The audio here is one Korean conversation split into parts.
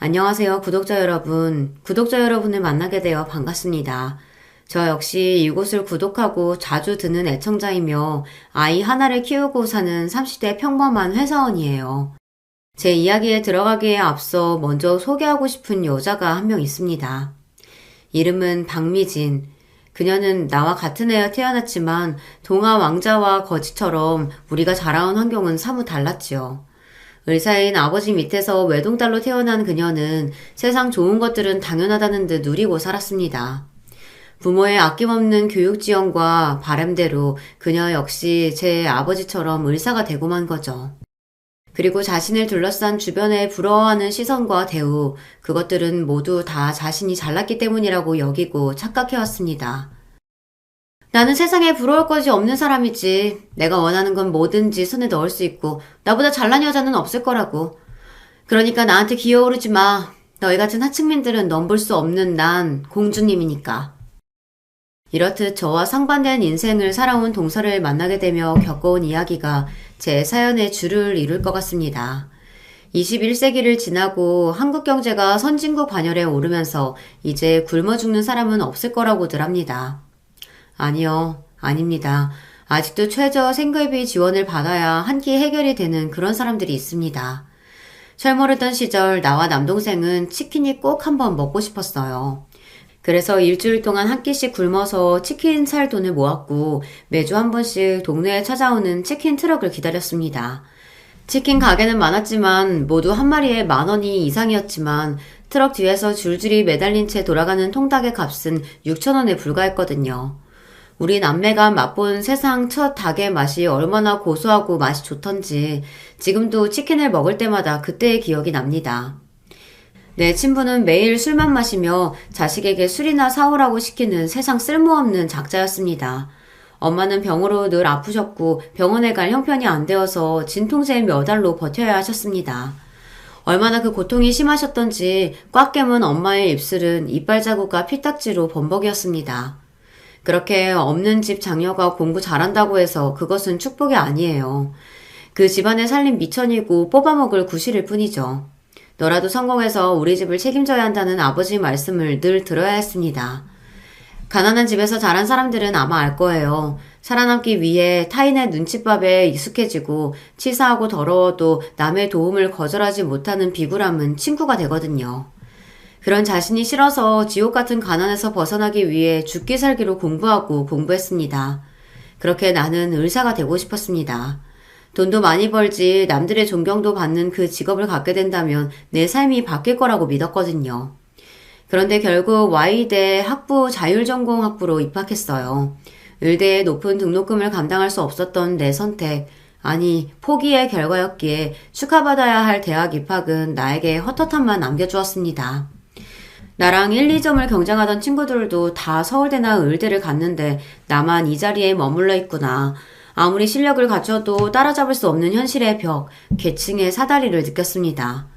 안녕하세요, 구독자 여러분. 구독자 여러분을 만나게 되어 반갑습니다. 저 역시 이곳을 구독하고 자주 듣는 애청자이며 아이 하나를 키우고 사는 30대 평범한 회사원이에요. 제 이야기에 들어가기에 앞서 먼저 소개하고 싶은 여자가 한 명 있습니다. 이름은 박미진. 그녀는 나와 같은 해에 태어났지만 동화 왕자와 거지처럼 우리가 자라온 환경은 사뭇 달랐지요. 의사인 아버지 밑에서 외동딸로 태어난 그녀는 세상 좋은 것들은 당연하다는 듯 누리고 살았습니다. 부모의 아낌없는 교육 지원과 바람대로 그녀 역시 제 아버지처럼 의사가 되고만 거죠. 그리고 자신을 둘러싼 주변의 부러워하는 시선과 대우, 그것들은 모두 다 자신이 잘났기 때문이라고 여기고 착각해왔습니다. 나는 세상에 부러울 것이 없는 사람이지. 내가 원하는 건 뭐든지 손에 넣을 수 있고 나보다 잘난 여자는 없을 거라고. 그러니까 나한테 기어오르지 마. 너희 같은 하층민들은 넘볼 수 없는 난 공주님이니까. 이렇듯 저와 상반된 인생을 살아온 동서를 만나게 되며 겪어온 이야기가 제 사연의 줄을 이룰 것 같습니다. 21세기를 지나고 한국 경제가 선진국 반열에 오르면서 이제 굶어 죽는 사람은 없을 거라고들 합니다. 아니요, 아닙니다. 아직도 최저 생계비 지원을 받아야 한 끼 해결이 되는 그런 사람들이 있습니다. 철모르던 시절 나와 남동생은 치킨이 꼭 한번 먹고 싶었어요. 그래서 일주일 동안 한 끼씩 굶어서 치킨 살 돈을 모았고 매주 한 번씩 동네에 찾아오는 치킨 트럭을 기다렸습니다. 치킨 가게는 많았지만 모두 한 마리에 10,000원이 이상이었지만 트럭 뒤에서 줄줄이 매달린 채 돌아가는 통닭의 값은 6,000원에 불과했거든요. 우리 남매가 맛본 세상 첫 닭의 맛이 얼마나 고소하고 맛이 좋던지 지금도 치킨을 먹을 때마다 그때의 기억이 납니다. 내 친부는 매일 술만 마시며 자식에게 술이나 사오라고 시키는 세상 쓸모없는 작자였습니다. 엄마는 병으로 늘 아프셨고 병원에 갈 형편이 안 되어서 진통제 몇 알로 버텨야 하셨습니다. 얼마나 그 고통이 심하셨던지 꽉 깨문 엄마의 입술은 이빨 자국과 피딱지로 범벅이었습니다. 그렇게 없는 집 장녀가 공부 잘한다고 해서 그것은 축복이 아니에요. 그 집안에 살림 미천이고 뽑아먹을 구실일 뿐이죠. 너라도 성공해서 우리 집을 책임져야 한다는 아버지 말씀을 늘 들어야 했습니다. 가난한 집에서 자란 사람들은 아마 알 거예요. 살아남기 위해 타인의 눈칫밥에 익숙해지고 치사하고 더러워도 남의 도움을 거절하지 못하는 비굴함은 친구가 되거든요. 그런 자신이 싫어서 지옥 같은 가난에서 벗어나기 위해 죽기 살기로 공부했습니다. 그렇게 나는 의사가 되고 싶었습니다. 돈도 많이 벌지 남들의 존경도 받는 그 직업을 갖게 된다면 내 삶이 바뀔 거라고 믿었거든요. 그런데 결국 Y대 학부 자율전공학부로 입학했어요. 의대의 높은 등록금을 감당할 수 없었던 내 선택, 아니 포기의 결과였기에 축하받아야 할 대학 입학은 나에게 헛헛함만 남겨주었습니다. 나랑 1, 2점을 경쟁하던 친구들도 다 서울대나 의대를 갔는데 나만 이 자리에 머물러 있구나. 아무리 실력을 갖춰도 따라잡을 수 없는 현실의 벽, 계층의 사다리를 느꼈습니다.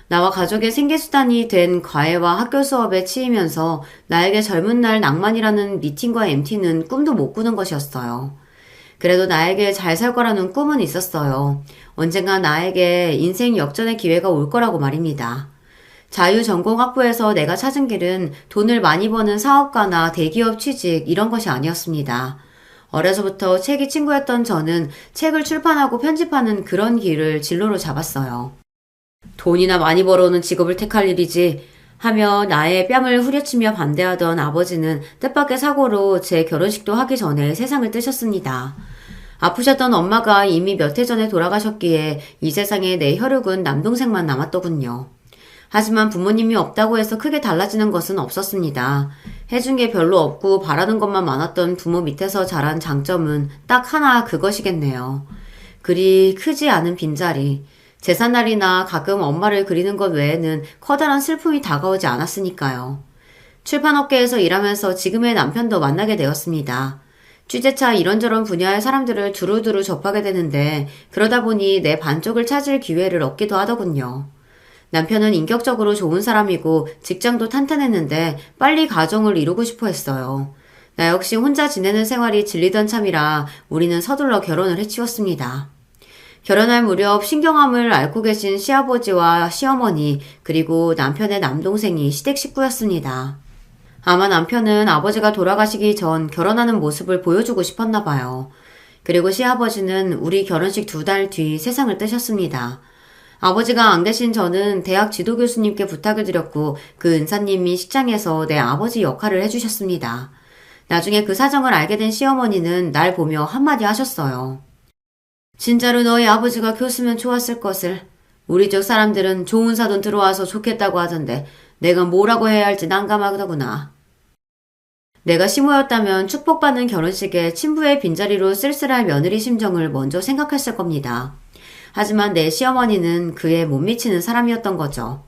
나와 가족의 생계수단이 된 과외와 학교 수업에 치이면서 나에게 젊은 날 낭만이라는 미팅과 MT는 꿈도 못 꾸는 것이었어요. 그래도 나에게 잘 살 거라는 꿈은 있었어요. 언젠가 나에게 인생 역전의 기회가 올 거라고 말입니다. 자유전공학부에서 내가 찾은 길은 돈을 많이 버는 사업가나 대기업 취직 이런 것이 아니었습니다. 어려서부터 책이 친구였던 저는 책을 출판하고 편집하는 그런 길을 진로로 잡았어요. 돈이나 많이 벌어오는 직업을 택할 일이지 하며 나의 뺨을 후려치며 반대하던 아버지는 뜻밖의 사고로 제 결혼식도 하기 전에 세상을 뜨셨습니다. 아프셨던 엄마가 이미 몇 해 전에 돌아가셨기에 이 세상에 내 혈육은 남동생만 남았더군요. 하지만 부모님이 없다고 해서 크게 달라지는 것은 없었습니다. 해준 게 별로 없고 바라는 것만 많았던 부모 밑에서 자란 장점은 딱 하나 그것이겠네요. 그리 크지 않은 빈자리. 제삿날이나 가끔 엄마를 그리는 것 외에는 커다란 슬픔이 다가오지 않았으니까요. 출판업계에서 일하면서 지금의 남편도 만나게 되었습니다. 취재차 이런저런 분야의 사람들을 두루두루 접하게 되는데 그러다 보니 내 반쪽을 찾을 기회를 얻기도 하더군요. 남편은 인격적으로 좋은 사람이고 직장도 탄탄했는데 빨리 가정을 이루고 싶어 했어요. 나 역시 혼자 지내는 생활이 질리던 참이라 우리는 서둘러 결혼을 해치웠습니다. 결혼할 무렵 신경암을 앓고 계신 시아버지와 시어머니 그리고 남편의 남동생이 시댁 식구였습니다. 아마 남편은 아버지가 돌아가시기 전 결혼하는 모습을 보여주고 싶었나 봐요. 그리고 시아버지는 우리 결혼식 2달 뒤 세상을 뜨셨습니다. 아버지가 안 계신 저는 대학 지도교수님께 부탁을 드렸고 그 은사님이 식장에서 내 아버지 역할을 해주셨습니다. 나중에 그 사정을 알게 된 시어머니는 날 보며 한마디 하셨어요. 진짜로 너희 아버지가 교수면 좋았을 것을. 우리 쪽 사람들은 좋은 사돈 들어와서 좋겠다고 하던데 내가 뭐라고 해야 할지 난감하더구나. 내가 시모였다면 축복받는 결혼식에 친부의 빈자리로 쓸쓸할 며느리 심정을 먼저 생각했을 겁니다. 하지만 내 시어머니는 그에 못 미치는 사람이었던 거죠.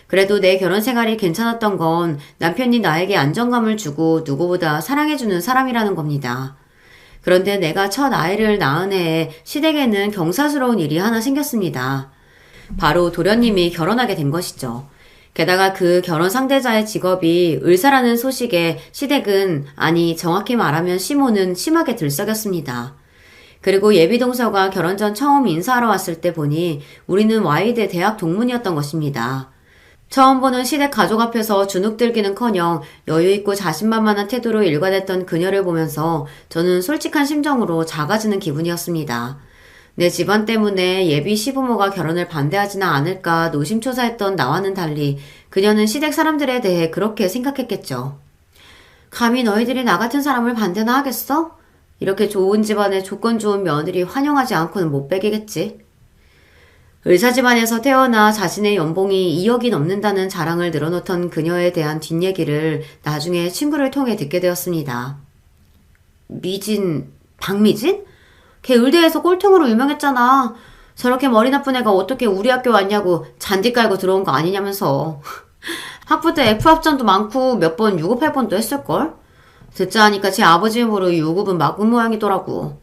그래도 내 결혼 생활이 괜찮았던 건 남편이 나에게 안정감을 주고 누구보다 사랑해주는 사람이라는 겁니다. 그런데 내가 첫 아이를 낳은 해에 시댁에는 경사스러운 일이 하나 생겼습니다. 바로 도련님이 결혼하게 된 것이죠. 게다가 그 결혼 상대자의 직업이 의사라는 소식에 시댁은, 아니 정확히 말하면 시모는 심하게 들썩였습니다. 그리고 예비동서가 결혼 전 처음 인사하러 왔을 때 보니 우리는 Y대 대학 동문이었던 것입니다. 처음 보는 시댁 가족 앞에서 주눅들기는커녕 여유있고 자신만만한 태도로 일관했던 그녀를 보면서 저는 솔직한 심정으로 작아지는 기분이었습니다. 내 집안 때문에 예비 시부모가 결혼을 반대하지는 않을까 노심초사했던 나와는 달리 그녀는 시댁 사람들에 대해 그렇게 생각했겠죠. 감히 너희들이 나 같은 사람을 반대나 하겠어? 이렇게 좋은 집안에 조건 좋은 며느리 환영하지 않고는 못 베기겠지. 의사 집안에서 태어나 자신의 연봉이 2억이 넘는다는 자랑을 늘어놓던 그녀에 대한 뒷얘기를 나중에 친구를 통해 듣게 되었습니다. 미진, 박미진? 걔 의대에서 꼴통으로 유명했잖아. 저렇게 머리 나쁜 애가 어떻게 우리 학교 왔냐고 잔디 깔고 들어온 거 아니냐면서. 학부 때 F합전도 많고 몇 번 유급할 뻔도 했을걸? 듣자 하니까 제 아버지 힘으로 유급은 막은 모양이더라고.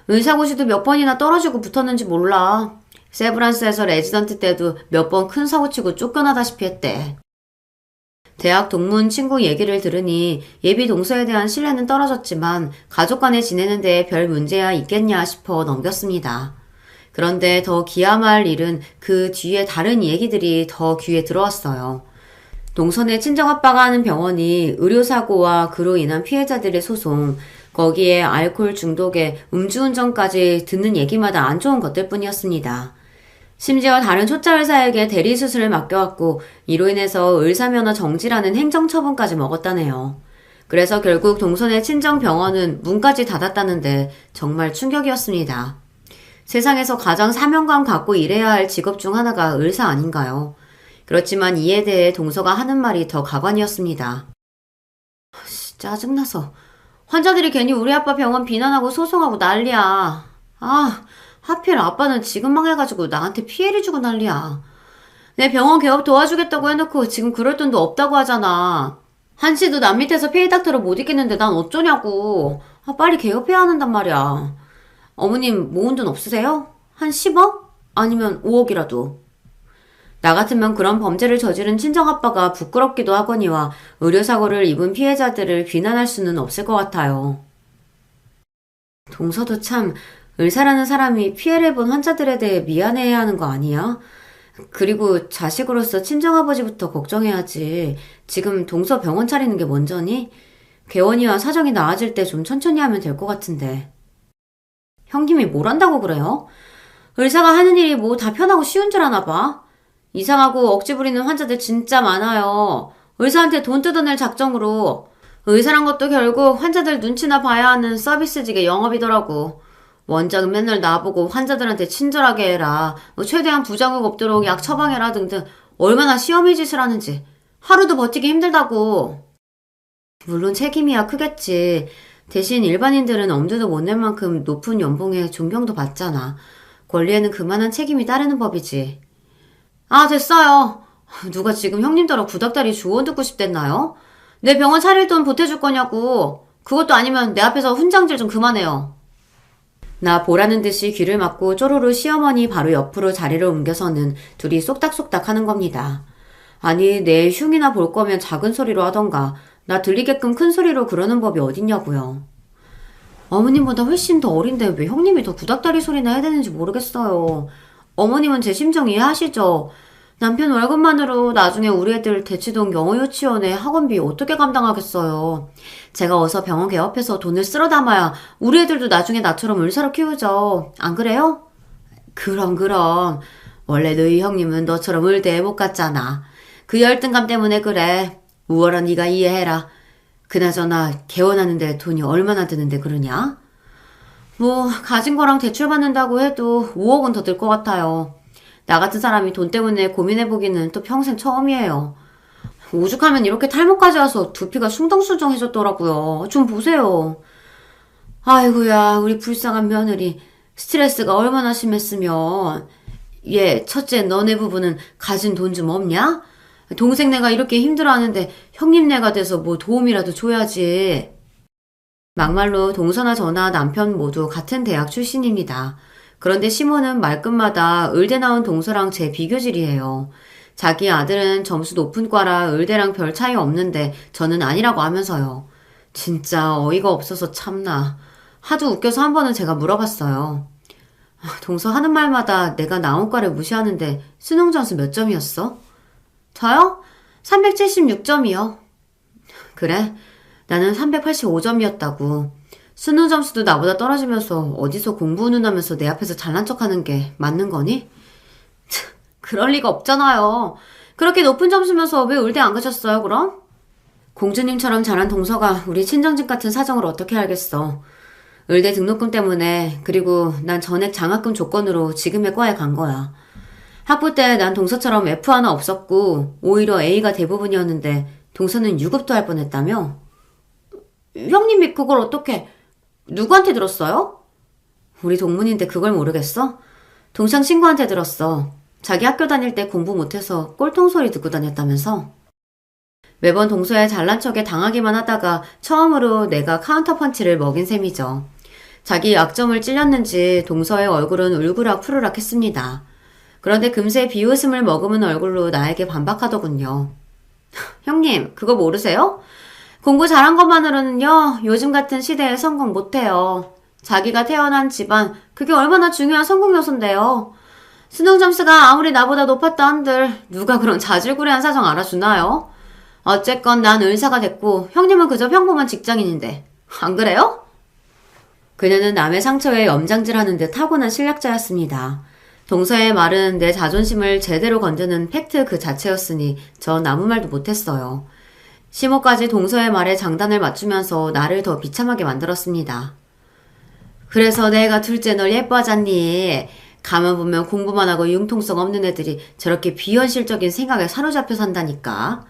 의사고시도 몇 번이나 떨어지고 붙었는지 몰라. 세브란스에서 레지던트 때도 몇 번 큰 사고치고 쫓겨나다시피 했대. 대학 동문 친구 얘기를 들으니 예비 동서에 대한 신뢰는 떨어졌지만 가족 간에 지내는 데 별 문제야 있겠냐 싶어 넘겼습니다. 그런데 더 기함할 일은 그 뒤에 다른 얘기들이 더 귀에 들어왔어요. 동선의 친정아빠가 하는 병원이 의료사고와 그로 인한 피해자들의 소송, 거기에 알코올 중독에 음주운전까지 듣는 얘기마다 안 좋은 것들 뿐이었습니다. 심지어 다른 초짜 의사에게 대리수술을 맡겨왔고 이로 인해서 의사면허 정지라는 행정처분까지 먹었다네요. 그래서 결국 동선의 친정병원은 문까지 닫았다는데 정말 충격이었습니다. 세상에서 가장 사명감 갖고 일해야 할 직업 중 하나가 의사 아닌가요? 그렇지만 이에 대해 동서가 하는 말이 더 가관이었습니다. 짜증나서. 환자들이 괜히 우리 아빠 병원 비난하고 소송하고 난리야. 하필 아빠는 지금 망해가지고 나한테 피해를 주고 난리야. 내 병원 개업 도와주겠다고 해놓고 지금 그럴 돈도 없다고 하잖아. 한씨도 남 밑에서 페이닥터를 못 있겠는데 난 어쩌냐고. 빨리 개업해야 한단 말이야. 어머님 모은 돈 없으세요? 한 10억? 아니면 5억이라도. 나 같으면 그런 범죄를 저지른 친정아빠가 부끄럽기도 하거니와 의료사고를 입은 피해자들을 비난할 수는 없을 것 같아요. 동서도 참 의사라는 사람이 피해를 본 환자들에 대해 미안해야 하는 거 아니야? 그리고 자식으로서 친정아버지부터 걱정해야지. 지금 동서 병원 차리는 게 먼저니? 개원이와 사정이 나아질 때 좀 천천히 하면 될 것 같은데. 형님이 뭘 한다고 그래요? 의사가 하는 일이 뭐 다 편하고 쉬운 줄 아나 봐. 이상하고 억지 부리는 환자들 진짜 많아요. 의사한테 돈 뜯어낼 작정으로. 의사란 것도 결국 환자들 눈치나 봐야 하는 서비스직의 영업이더라고. 원장은 맨날 나보고 환자들한테 친절하게 해라, 최대한 부작용 없도록 약 처방해라 등등 얼마나 시험의 짓을 하는지. 하루도 버티기 힘들다고. 물론 책임이야 크겠지. 대신 일반인들은 엄두도 못 낼 만큼 높은 연봉에 존경도 받잖아. 권리에는 그만한 책임이 따르는 법이지. 됐어요. 누가 지금 형님더러 구닥다리 조언 듣고 싶댔나요? 내 병원 차릴 돈 보태줄 거냐고. 그것도 아니면 내 앞에서 훈장질 좀 그만해요. 나 보라는 듯이 귀를 막고 쪼로로 시어머니 바로 옆으로 자리를 옮겨서는 둘이 쏙닥쏙닥 하는 겁니다. 아니 내 흉이나 볼 거면 작은 소리로 하던가 나 들리게끔 큰 소리로 그러는 법이 어딨냐고요. 어머님보다 훨씬 더 어린데 왜 형님이 더 구닥다리 소리나 해야 되는지 모르겠어요. 어머님은 제 심정 이해하시죠? 남편 월급만으로 나중에 우리 애들 대치동 영어 유치원에 학원비 어떻게 감당하겠어요. 제가 어서 병원 개업해서 돈을 쓸어 담아야 우리 애들도 나중에 나처럼 을사로 키우죠. 안 그래요? 그럼. 원래 너희 형님은 너처럼 을대에 못 갔잖아. 그 열등감 때문에 그래. 우월한 네가 이해해라. 그나저나 개원하는데 돈이 얼마나 드는데 그러냐? 뭐 가진 거랑 대출받는다고 해도 5억은 더 들 것 같아요. 나 같은 사람이 돈 때문에 고민해보기는 또 평생 처음이에요. 오죽하면 이렇게 탈모까지 와서 두피가 숭덩숭덩해졌더라고요. 좀 보세요. 아이고야, 우리 불쌍한 며느리. 스트레스가 얼마나 심했으면. 얘, 첫째 너네 부부는 가진 돈 좀 없냐? 동생네가 이렇게 힘들어하는데 형님네가 돼서 뭐 도움이라도 줘야지. 막말로 동서나 저나 남편 모두 같은 대학 출신입니다. 그런데 시모는 말끝마다 의대 나온 동서랑 제 비교질이에요. 자기 아들은 점수 높은 과라 의대랑 별 차이 없는데 저는 아니라고 하면서요. 진짜 어이가 없어서 참나. 하도 웃겨서 한 번은 제가 물어봤어요. 동서 하는 말마다 내가 나온 과를 무시하는데 수능 점수 몇 점이었어? 저요? 376점이요. 그래? 나는 385점이었다고. 수능 점수도 나보다 떨어지면서 어디서 공부 누나면서 내 앞에서 잘난 척하는 게 맞는 거니? 그럴 리가 없잖아요. 그렇게 높은 점수면서 왜 의대 안 가셨어요, 그럼? 공주님처럼 잘한 동서가 우리 친정집 같은 사정을 어떻게 알겠어. 의대 등록금 때문에, 그리고 난 전액 장학금 조건으로 지금의 과에 간 거야. 학부 때 난 동서처럼 F 하나 없었고 오히려 A가 대부분이었는데 동서는 유급도 할 뻔했다며? 형님이 그걸 어떻게 누구한테 들었어요? 우리 동문인데 그걸 모르겠어? 동창 친구한테 들었어. 자기 학교 다닐 때 공부 못해서 꼴통 소리 듣고 다녔다면서? 매번 동서의 잘난 척에 당하기만 하다가 처음으로 내가 카운터 펀치를 먹인 셈이죠. 자기 약점을 찔렸는지 동서의 얼굴은 울그락 푸르락 했습니다. 그런데 금세 비웃음을 머금은 얼굴로 나에게 반박하더군요. 형님, 그거 모르세요? 공부 잘한 것만으로는요, 요즘 같은 시대에 성공 못해요. 자기가 태어난 집안, 그게 얼마나 중요한 성공 요소인데요. 수능 점수가 아무리 나보다 높았다 한들 누가 그런 자질구레한 사정 알아주나요? 어쨌건 난 의사가 됐고 형님은 그저 평범한 직장인인데 안 그래요? 그녀는 남의 상처에 염장질하는 듯 타고난 실력자였습니다. 동서의 말은 내 자존심을 제대로 건드는 팩트 그 자체였으니 전 아무 말도 못했어요. 시모까지 동서의 말에 장단을 맞추면서 나를 더 비참하게 만들었습니다. 그래서 내가 둘째 널 예뻐하잖니. 가만 보면 공부만 하고 융통성 없는 애들이 저렇게 비현실적인 생각에 사로잡혀 산다니까.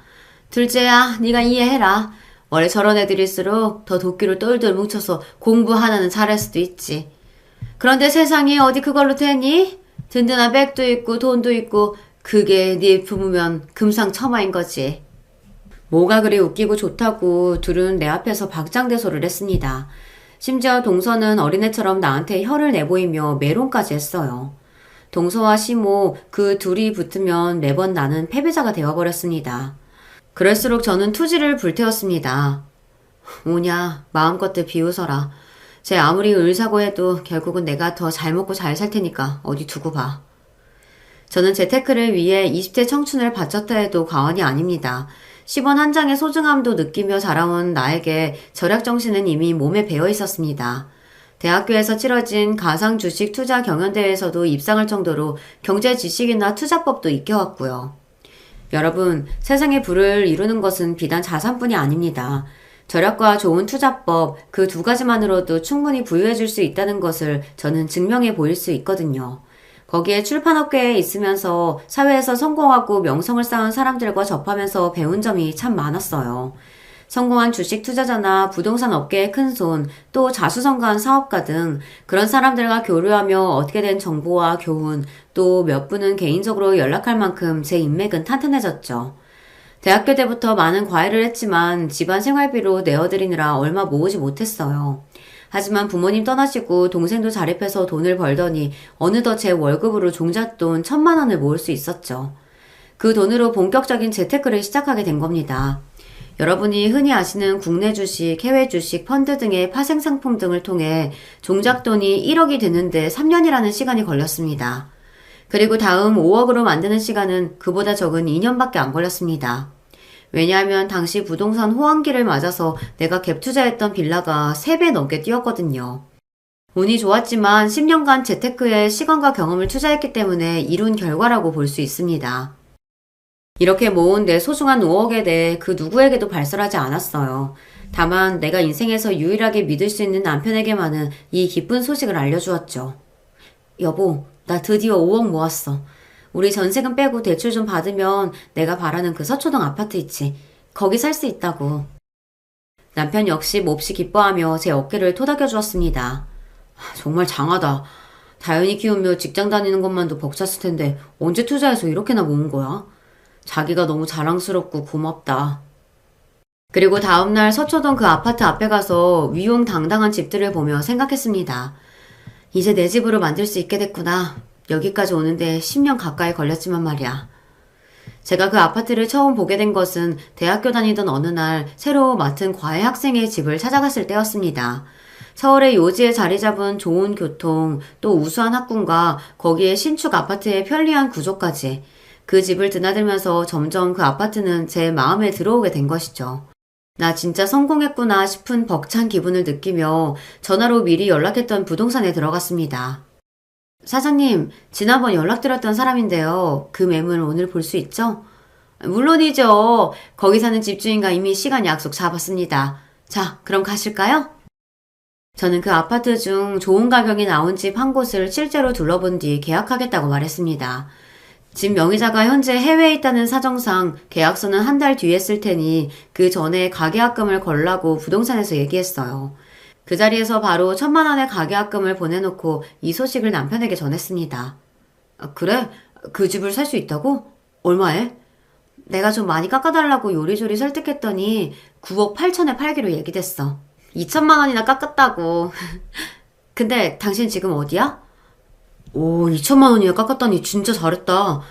둘째야, 네가 이해해라. 원래 저런 애들일수록 더 도끼로 똘똘 뭉쳐서 공부 하나는 잘할 수도 있지. 그런데 세상이 어디 그걸로 되니? 든든한 백도 있고 돈도 있고 그게 네 부모면 금상첨화인 거지. 뭐가 그리 웃기고 좋다고 둘은 내 앞에서 박장대소를 했습니다. 심지어 동서는 어린애처럼 나한테 혀를 내보이며 매론까지 했어요. 동서와 시모 그 둘이 붙으면 매번 나는 패배자가 되어버렸습니다. 그럴수록 저는 투지를 불태웠습니다. 오냐, 마음껏들 비웃어라. 쟤 아무리 을사고 해도 결국은 내가 더 잘 먹고 잘 살 테니까 어디 두고 봐. 저는 재테크를 위해 20대 청춘을 바쳤다 해도 과언이 아닙니다. 10원 한 장의 소중함도 느끼며 자라온 나에게 절약정신은 이미 몸에 배어 있었습니다. 대학교에서 치러진 가상주식 투자 경연대회에서도 입상할 정도로 경제 지식이나 투자법도 익혀왔고요. 여러분, 세상의 부를 이루는 것은 비단 자산뿐이 아닙니다. 절약과 좋은 투자법 그 두 가지만으로도 충분히 부유해질 수 있다는 것을 저는 증명해 보일 수 있거든요. 거기에 출판업계에 있으면서 사회에서 성공하고 명성을 쌓은 사람들과 접하면서 배운 점이 참 많았어요. 성공한 주식 투자자나 부동산 업계의 큰손, 또 자수성가한 사업가 등 그런 사람들과 교류하며 얻게 된 정보와 교훈, 또 몇 분은 개인적으로 연락할 만큼 제 인맥은 탄탄해졌죠. 대학교 때부터 많은 과외를 했지만 집안 생활비로 내어드리느라 얼마 모으지 못했어요. 하지만 부모님 떠나시고 동생도 자립해서 돈을 벌더니 어느덧 제 월급으로 종잣돈 1,000만 원을 모을 수 있었죠. 그 돈으로 본격적인 재테크를 시작하게 된 겁니다. 여러분이 흔히 아시는 국내 주식, 해외 주식, 펀드 등의 파생 상품 등을 통해 종잣돈이 1억이 되는데 3년이라는 시간이 걸렸습니다. 그리고 다음 5억으로 만드는 시간은 그보다 적은 2년밖에 안 걸렸습니다. 왜냐하면 당시 부동산 호황기를 맞아서 내가 갭 투자했던 빌라가 3배 넘게 뛰었거든요. 운이 좋았지만 10년간 재테크에 시간과 경험을 투자했기 때문에 이룬 결과라고 볼 수 있습니다. 이렇게 모은 내 소중한 5억에 대해 그 누구에게도 발설하지 않았어요. 다만 내가 인생에서 유일하게 믿을 수 있는 남편에게만은 이 기쁜 소식을 알려주었죠. 여보, 나 드디어 5억 모았어. 우리 전세금 빼고 대출 좀 받으면 내가 바라는 그 서초동 아파트 있지. 거기 살 수 있다고. 남편 역시 몹시 기뻐하며 제 어깨를 토닥여 주었습니다. 정말 장하다. 다현이 키우며 직장 다니는 것만도 벅찼을 텐데 언제 투자해서 이렇게나 모은 거야? 자기가 너무 자랑스럽고 고맙다. 그리고 다음날 서초동 그 아파트 앞에 가서 위용당당한 집들을 보며 생각했습니다. 이제 내 집으로 만들 수 있게 됐구나. 여기까지 오는데 10년 가까이 걸렸지만 말이야. 제가 그 아파트를 처음 보게 된 것은 대학교 다니던 어느 날 새로 맡은 과외 학생의 집을 찾아갔을 때였습니다. 서울의 요지에 자리 잡은 좋은 교통, 또 우수한 학군과 거기에 신축 아파트의 편리한 구조까지 그 집을 드나들면서 점점 그 아파트는 제 마음에 들어오게 된 것이죠. 나 진짜 성공했구나 싶은 벅찬 기분을 느끼며 전화로 미리 연락했던 부동산에 들어갔습니다. 사장님, 지난번 연락드렸던 사람인데요. 그 매물 오늘 볼 수 있죠? 물론이죠. 거기 사는 집주인과 이미 시간 약속 잡았습니다. 자, 그럼 가실까요? 저는 그 아파트 중 좋은 가격이 나온 집 한 곳을 실제로 둘러본 뒤 계약하겠다고 말했습니다. 집 명의자가 현재 해외에 있다는 사정상 계약서는 한 달 뒤에 쓸 테니 그 전에 가계약금을 걸라고 부동산에서 얘기했어요. 그 자리에서 바로 1,000만 원의 가계약금을 보내놓고 이 소식을 남편에게 전했습니다. 그래? 그 집을 살 수 있다고? 얼마에? 내가 좀 많이 깎아달라고 요리조리 설득했더니 9억 8천에 팔기로 얘기됐어. 2천만 원이나 깎았다고. 근데 당신 지금 어디야? 오, 2천만 원이나 깎았다니 진짜 잘했다.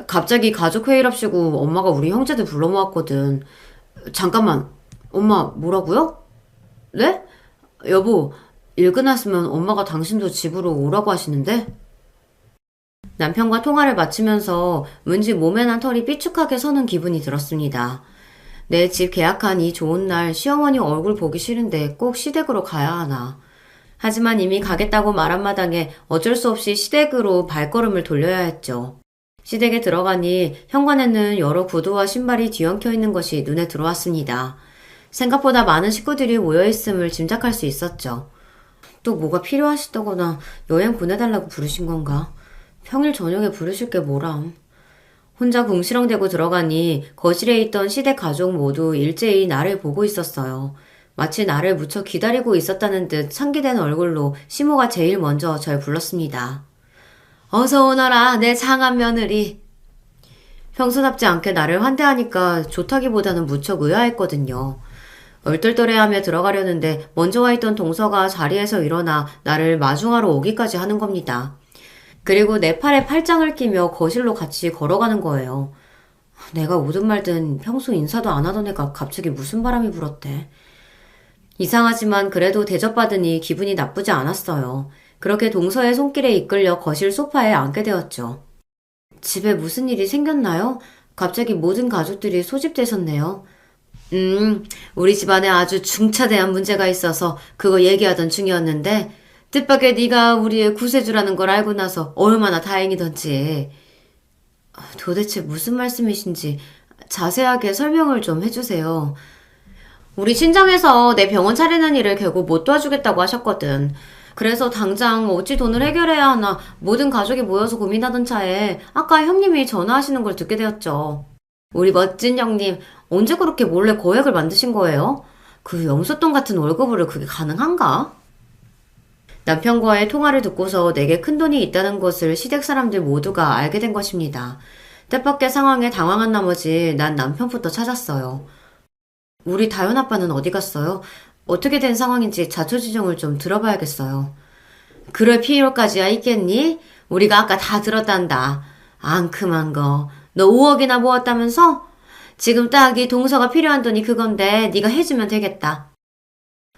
갑자기 가족회의랍시고 엄마가 우리 형제들 불러 모았거든. 잠깐만, 엄마 뭐라고요? 네? 여보, 일 끝났으면 엄마가 당신도 집으로 오라고 하시는데? 남편과 통화를 마치면서 왠지 몸에 난 털이 삐죽하게 서는 기분이 들었습니다. 내 집 계약한 이 좋은 날 시어머니 얼굴 보기 싫은데 꼭 시댁으로 가야 하나. 하지만 이미 가겠다고 말한 마당에 어쩔 수 없이 시댁으로 발걸음을 돌려야 했죠. 시댁에 들어가니 현관에는 여러 구두와 신발이 뒤엉켜 있는 것이 눈에 들어왔습니다. 생각보다 많은 식구들이 모여있음을 짐작할 수 있었죠. 또 뭐가 필요하시다거나 여행 보내달라고 부르신 건가? 평일 저녁에 부르실 게 뭐람. 혼자 궁시렁대고 들어가니 거실에 있던 시댁 가족 모두 일제히 나를 보고 있었어요. 마치 나를 무척 기다리고 있었다는 듯 상기된 얼굴로 시모가 제일 먼저 절 불렀습니다. 어서 오너라, 내 장한 며느리. 평소답지 않게 나를 환대하니까 좋다기보다는 무척 의아했거든요. 얼떨떨해하며 들어가려는데 먼저 와 있던 동서가 자리에서 일어나 나를 마중하러 오기까지 하는 겁니다. 그리고 내 팔에 팔짱을 끼며 거실로 같이 걸어가는 거예요. 내가 오든 말든 평소 인사도 안 하던 애가 갑자기 무슨 바람이 불었대. 이상하지만 그래도 대접받으니 기분이 나쁘지 않았어요. 그렇게 동서의 손길에 이끌려 거실 소파에 앉게 되었죠. 집에 무슨 일이 생겼나요? 갑자기 모든 가족들이 소집되셨네요. 우리 집안에 아주 중차대한 문제가 있어서 그거 얘기하던 중이었는데 뜻밖의 네가 우리의 구세주라는 걸 알고 나서 얼마나 다행이던지. 도대체 무슨 말씀이신지 자세하게 설명을 좀 해주세요. 우리 친정에서 내 병원 차리는 일을 결국 못 도와주겠다고 하셨거든. 그래서 당장 어찌 돈을 해결해야 하나 모든 가족이 모여서 고민하던 차에 아까 형님이 전화하시는 걸 듣게 되었죠. 우리 멋진 형님, 언제 그렇게 몰래 거액을 만드신 거예요? 그 염소똥 같은 월급으로 그게 가능한가? 남편과의 통화를 듣고서 내게 큰돈이 있다는 것을 시댁 사람들 모두가 알게 된 것입니다. 뜻밖의 상황에 당황한 나머지 난 남편부터 찾았어요. 우리 다현 아빠는 어디 갔어요? 어떻게 된 상황인지 자초지종을 좀 들어봐야겠어요. 그럴 필요까지야 있겠니? 우리가 아까 다 들었단다. 앙큼한 거. 너 5억이나 모았다면서? 지금 딱 이 동서가 필요한 돈이 그건데 네가 해주면 되겠다.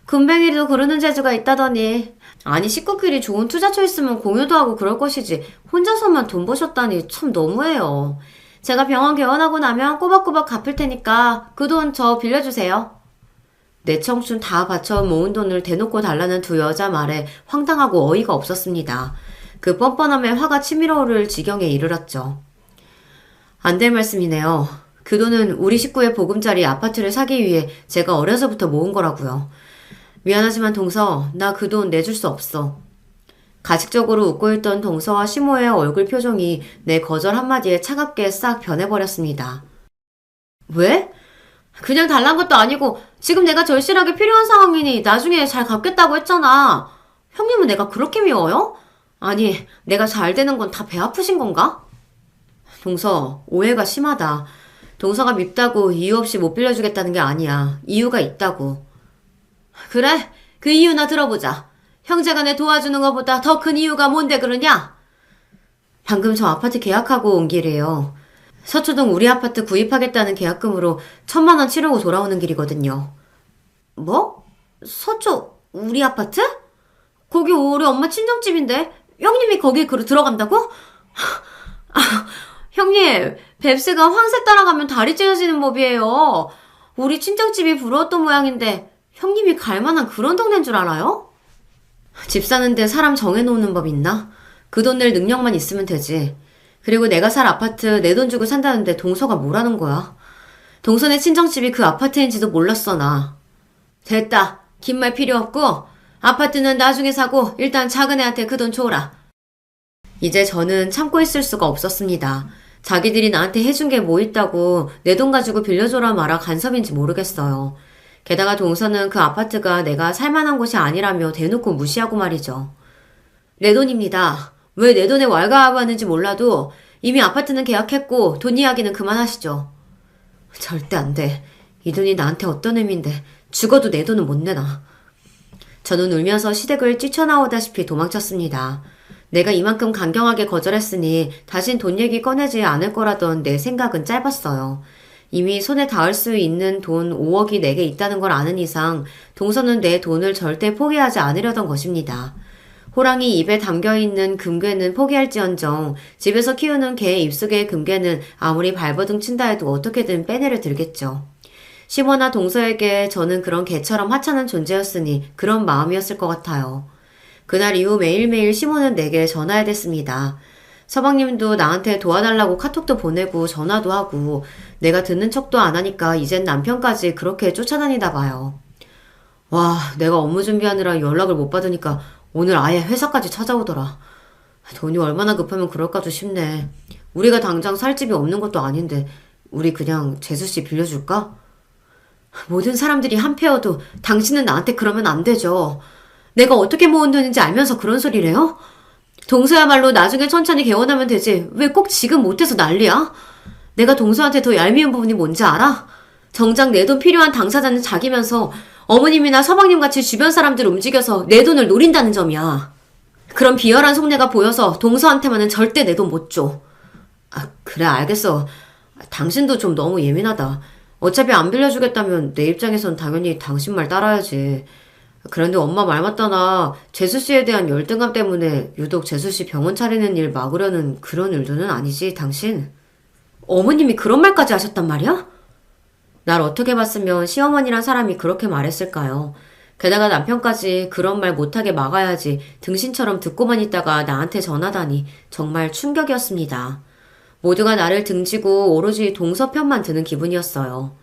금뱅이도 그러는 재주가 있다더니. 아니 식구끼리 좋은 투자처 있으면 공유도 하고 그럴 것이지 혼자서만 돈 버셨다니 참 너무해요. 제가 병원 개원하고 나면 꼬박꼬박 갚을 테니까 그 돈 저 빌려주세요. 내 청춘 다 바쳐 모은 돈을 대놓고 달라는 두 여자 말에 황당하고 어이가 없었습니다. 그 뻔뻔함에 화가 치밀어 오를 지경에 이르렀죠. 안 될 말씀이네요. 그 돈은 우리 식구의 보금자리 아파트를 사기 위해 제가 어려서부터 모은 거라고요. 미안하지만 동서, 나 그 돈 내줄 수 없어. 가식적으로 웃고 있던 동서와 시모의 얼굴 표정이 내 거절 한마디에 차갑게 싹 변해버렸습니다. 왜? 그냥 달란 것도 아니고 지금 내가 절실하게 필요한 상황이니 나중에 잘 갚겠다고 했잖아. 형님은 내가 그렇게 미워요? 아니, 내가 잘 되는 건 다 배 아프신 건가? 동서, 오해가 심하다. 동서가 밉다고 이유 없이 못 빌려주겠다는 게 아니야. 이유가 있다고. 그래? 그 이유나 들어보자. 형제가 내 도와주는 것보다 더 큰 이유가 뭔데 그러냐? 방금 저 아파트 계약하고 온 길이에요. 서초동 우리 아파트 구입하겠다는 계약금으로 1,000만 원 치르고 돌아오는 길이거든요. 뭐? 서초 우리 아파트? 거기 우리 엄마 친정집인데 형님이 거기 들어간다고? 형님, 뱁스가 황새 따라가면 다리 찢어지는 법이에요. 우리 친정집이 부러웠던 모양인데 형님이 갈 만한 그런 동네인 줄 알아요? 집 사는데 사람 정해놓는 법 있나? 그 돈 낼 능력만 있으면 되지. 그리고 내가 살 아파트 내 돈 주고 산다는데 동서가 뭐라는 거야? 동서네 친정집이 그 아파트인지도 몰랐어 나. 됐다. 긴 말 필요 없고 아파트는 나중에 사고 일단 작은 애한테 그 돈 줘라. 이제 저는 참고 있을 수가 없었습니다. 자기들이 나한테 해준 게 뭐 있다고 내 돈 가지고 빌려줘라 마라 간섭인지 모르겠어요. 게다가 동서는 그 아파트가 내가 살만한 곳이 아니라며 대놓고 무시하고 말이죠. 내 돈입니다. 왜 내 돈에 왈가왈부하는지 몰라도 이미 아파트는 계약했고 돈 이야기는 그만하시죠. 절대 안 돼. 이 돈이 나한테 어떤 의미인데 죽어도 내 돈은 못 내놔. 저는 울면서 시댁을 뛰쳐나오다시피 도망쳤습니다. 내가 이만큼 강경하게 거절했으니 다신 돈 얘기 꺼내지 않을 거라던 내 생각은 짧았어요. 이미 손에 닿을 수 있는 돈 5억이 내게 있다는 걸 아는 이상 동서는 내 돈을 절대 포기하지 않으려던 것입니다. 호랑이 입에 담겨있는 금괴는 포기할지언정 집에서 키우는 개 입속의 금괴는 아무리 발버둥 친다 해도 어떻게든 빼내려 들겠죠. 시모나 동서에게 저는 그런 개처럼 하찮은 존재였으니 그런 마음이었을 것 같아요. 그날 이후 매일매일 시모는 내게 전화해야 됐습니다. 서방님도 나한테 도와달라고 카톡도 보내고 전화도 하고 내가 듣는 척도 안 하니까 이젠 남편까지 그렇게 쫓아다니다 봐요. 와, 내가 업무 준비하느라 연락을 못 받으니까 오늘 아예 회사까지 찾아오더라. 돈이 얼마나 급하면 그럴까도 싶네. 우리가 당장 살 집이 없는 것도 아닌데 우리 그냥 재수씨 빌려줄까? 모든 사람들이 한패여도 당신은 나한테 그러면 안 되죠. 내가 어떻게 모은 돈인지 알면서 그런 소리래요? 동서야말로 나중에 천천히 개원하면 되지 왜 꼭 지금 못해서 난리야? 내가 동서한테 더 얄미운 부분이 뭔지 알아? 정작 내 돈 필요한 당사자는 자기면서 어머님이나 서방님같이 주변 사람들 움직여서 내 돈을 노린다는 점이야. 그런 비열한 속내가 보여서 동서한테만은 절대 내 돈 못 줘. 아, 그래 알겠어. 당신도 좀 너무 예민하다. 어차피 안 빌려주겠다면 내 입장에선 당연히 당신 말 따라야지. 그런데 엄마 말 맞다나 재수씨에 대한 열등감 때문에 유독 재수씨 병원 차리는 일 막으려는 그런 의도는 아니지 당신? 어머님이 그런 말까지 하셨단 말이야? 날 어떻게 봤으면 시어머니란 사람이 그렇게 말했을까요? 게다가 남편까지 그런 말 못하게 막아야지 등신처럼 듣고만 있다가 나한테 전하다니 정말 충격이었습니다. 모두가 나를 등지고 오로지 동서 편만 드는 기분이었어요.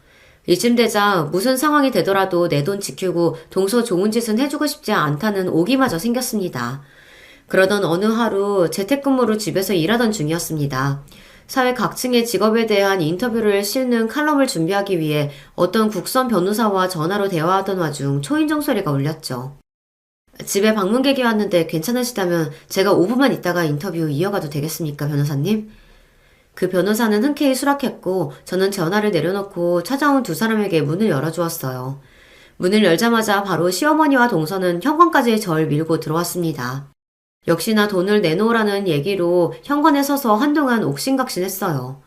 이쯤 되자 무슨 상황이 되더라도 내 돈 지키고 동서 좋은 짓은 해주고 싶지 않다는 오기마저 생겼습니다. 그러던 어느 하루 재택근무로 집에서 일하던 중이었습니다. 사회 각층의 직업에 대한 인터뷰를 실는 칼럼을 준비하기 위해 어떤 국선 변호사와 전화로 대화하던 와중 초인종 소리가 울렸죠. 집에 방문객이 왔는데 괜찮으시다면 제가 5분만 있다가 인터뷰 이어가도 되겠습니까, 변호사님? 그 변호사는 흔쾌히 수락했고 저는 전화를 내려놓고 찾아온 두 사람에게 문을 열어주었어요. 문을 열자마자 바로 시어머니와 동서는 현관까지 절 밀고 들어왔습니다. 역시나 돈을 내놓으라는 얘기로 현관에 서서 한동안 옥신각신했어요.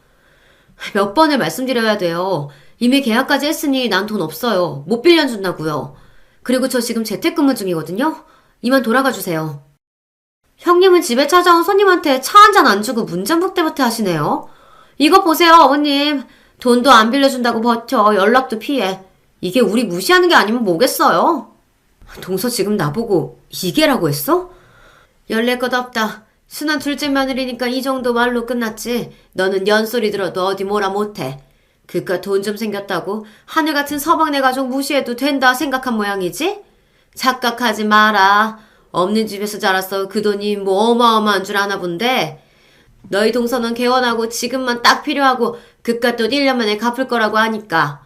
몇 번을 말씀드려야 돼요. 이미 계약까지 했으니 난 돈 없어요. 못 빌려준다고요. 그리고 저 지금 재택근무 중이거든요. 이만 돌아가 주세요. 형님은 집에 찾아온 손님한테 차 한 잔 안 주고 문전북대부터 하시네요. 이거 보세요, 어머님. 돈도 안 빌려준다고 버텨. 연락도 피해. 이게 우리 무시하는 게 아니면 뭐겠어요? 동서 지금 나보고 이게라고 했어? 열낼 것 없다. 순한 둘째 며느리니까 이 정도 말로 끝났지. 너는 연소리 들어도 어디 뭐라 못해. 그깟 돈 좀 생겼다고 하늘 같은 서방네 가족 무시해도 된다 생각한 모양이지? 착각하지 마라. 없는 집에서 자랐어. 그 돈이 뭐 어마어마한 줄 아나 본데. 너희 동서는 개원하고 지금만 딱 필요하고 그깟 돈 1년 만에 갚을 거라고 하니까.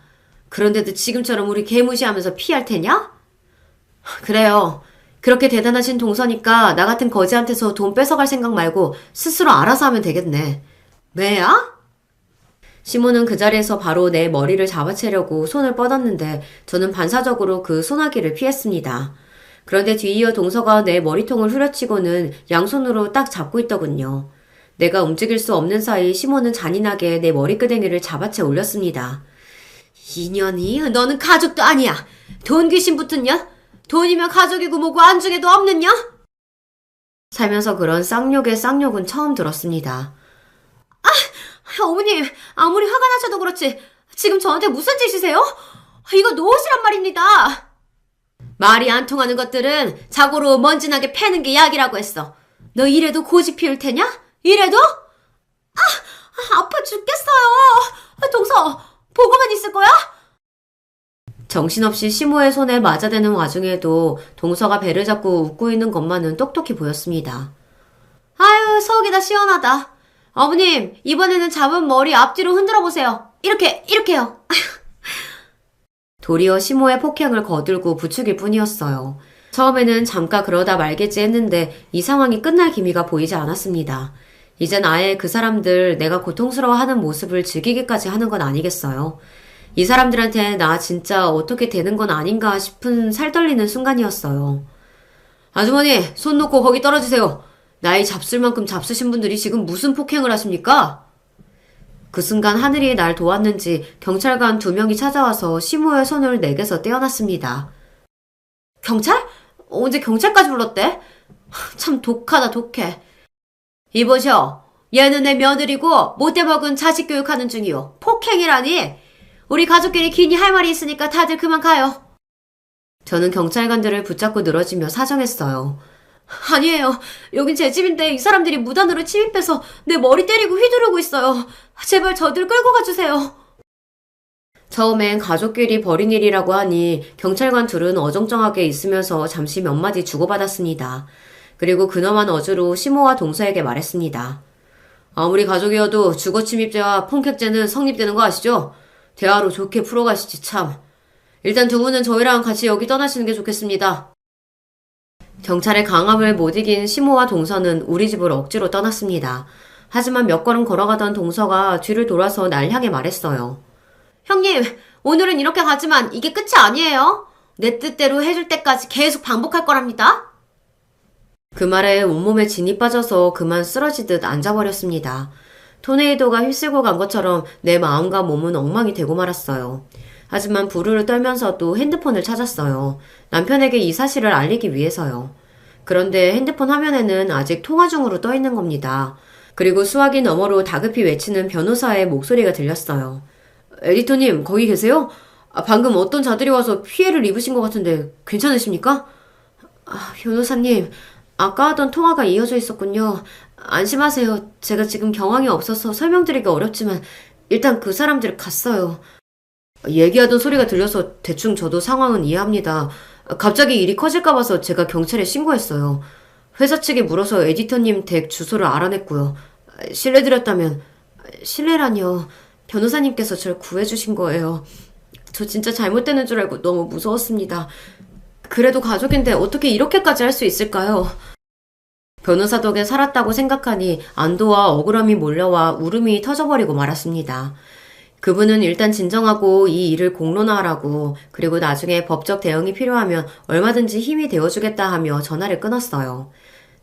그런데도 지금처럼 우리 개무시하면서 피할 테냐? 그래요. 그렇게 대단하신 동서니까 나 같은 거지한테서 돈 뺏어갈 생각 말고 스스로 알아서 하면 되겠네. 왜야? 시몬은 그 자리에서 바로 내 머리를 잡아채려고 손을 뻗었는데 저는 반사적으로 그 손아귀를 피했습니다. 그런데 뒤이어 동서가 내 머리통을 후려치고는 양손으로 딱 잡고 있더군요. 내가 움직일 수 없는 사이 시몬은 잔인하게 내 머리끄댕이를 잡아채 올렸습니다. 이년이 너는 가족도 아니야. 돈 귀신 붙은 년? 돈이면 가족이고 뭐고 안중에도 없는 년? 살면서 그런 쌍욕의 쌍욕은 처음 들었습니다. 어머님, 아무리 화가 나셔도 그렇지 지금 저한테 무슨 짓이세요? 이거 놓으시란 말입니다. 말이 안 통하는 것들은 자고로 먼지나게 패는 게 약이라고 했어. 너 이래도 고집 피울 테냐? 이래도? 아파 죽겠어요. 동서, 보고만 있을 거야? 정신없이 시모의 손에 맞아대는 와중에도 동서가 배를 잡고 웃고 있는 것만은 똑똑히 보였습니다. 아유, 속이 다 시원하다. 어머님, 이번에는 잡은 머리 앞뒤로 흔들어 보세요. 이렇게요. 도리어 시모의 폭행을 거들고 부추길 뿐이었어요. 처음에는 잠깐 그러다 말겠지 했는데 이 상황이 끝날 기미가 보이지 않았습니다. 이젠 아예 그 사람들 내가 고통스러워하는 모습을 즐기기까지 하는 건 아니겠어요. 이 사람들한테 나 진짜 어떻게 되는 건 아닌가 싶은 살떨리는 순간이었어요. 아주머니, 손 놓고 거기 떨어지세요. 나이 잡술 만큼 잡수신 분들이 지금 무슨 폭행을 하십니까? 그 순간 하늘이 날 도왔는지 경찰관 2명이 찾아와서 시모의 손을 내게서 떼어놨습니다. 경찰? 언제 경찰까지 불렀대? 참 독하다 독해. 이보셔. 얘는 내 며느리고 못돼 먹은 자식 교육하는 중이요. 폭행이라니. 우리 가족끼리 긴히 할 말이 있으니까 다들 그만 가요. 저는 경찰관들을 붙잡고 늘어지며 사정했어요. 아니에요. 여긴 제 집인데 이 사람들이 무단으로 침입해서 내 머리 때리고 휘두르고 있어요. 제발 저들 끌고 가주세요. 처음엔 가족끼리 벌인 일이라고 하니 경찰관 둘은 어정쩡하게 있으면서 잠시 몇 마디 주고받았습니다. 그리고 근엄한 어조로 시모와 동서에게 말했습니다. 아무리 가족이어도 주거침입죄와 폭행죄는 성립되는 거 아시죠? 대화로 좋게 풀어가시지 참. 일단 두 분은 저희랑 같이 여기 떠나시는 게 좋겠습니다. 경찰의 강압을 못 이긴 시모와 동서는 우리 집을 억지로 떠났습니다. 하지만 몇 걸음 걸어가던 동서가 뒤를 돌아서 날 향해 말했어요. 형님, 오늘은 이렇게 가지만 이게 끝이 아니에요. 내 뜻대로 해줄 때까지 계속 반복할 거랍니다. 그 말에 온몸에 진이 빠져서 그만 쓰러지듯 앉아버렸습니다. 토네이도가 휩쓸고 간 것처럼 내 마음과 몸은 엉망이 되고 말았어요. 하지만 부르르 떨면서도 핸드폰을 찾았어요. 남편에게 이 사실을 알리기 위해서요. 그런데 핸드폰 화면에는 아직 통화 중으로 떠 있는 겁니다. 그리고 수화기 너머로 다급히 외치는 변호사의 목소리가 들렸어요. 에디터님, 거기 계세요? 방금 어떤 자들이 와서 피해를 입으신 것 같은데 괜찮으십니까? 변호사님, 아까 하던 통화가 이어져 있었군요. 안심하세요. 제가 지금 경황이 없어서 설명드리기 어렵지만 일단 그 사람들 갔어요. 얘기하던 소리가 들려서 대충 저도 상황은 이해합니다. 갑자기 일이 커질까 봐서 제가 경찰에 신고했어요. 회사 측에 물어서 에디터님 댁 주소를 알아냈고요. 실례드렸다면... 실례라뇨. 변호사님께서 절 구해주신 거예요. 저 진짜 잘못되는 줄 알고 너무 무서웠습니다. 그래도 가족인데 어떻게 이렇게까지 할 수 있을까요? 변호사 덕에 살았다고 생각하니 안도와 억울함이 몰려와 울음이 터져버리고 말았습니다. 그분은 일단 진정하고 이 일을 공론화하라고, 그리고 나중에 법적 대응이 필요하면 얼마든지 힘이 되어주겠다 하며 전화를 끊었어요.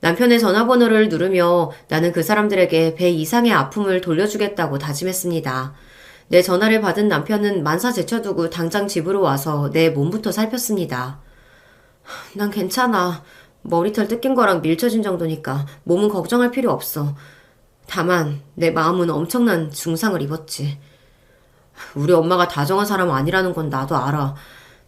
남편의 전화번호를 누르며 나는 그 사람들에게 배 이상의 아픔을 돌려주겠다고 다짐했습니다. 내 전화를 받은 남편은 만사 제쳐두고 당장 집으로 와서 내 몸부터 살폈습니다. 난 괜찮아. 머리털 뜯긴 거랑 밀쳐진 정도니까 몸은 걱정할 필요 없어. 다만 내 마음은 엄청난 중상을 입었지. 우리 엄마가 다정한 사람 아니라는 건 나도 알아.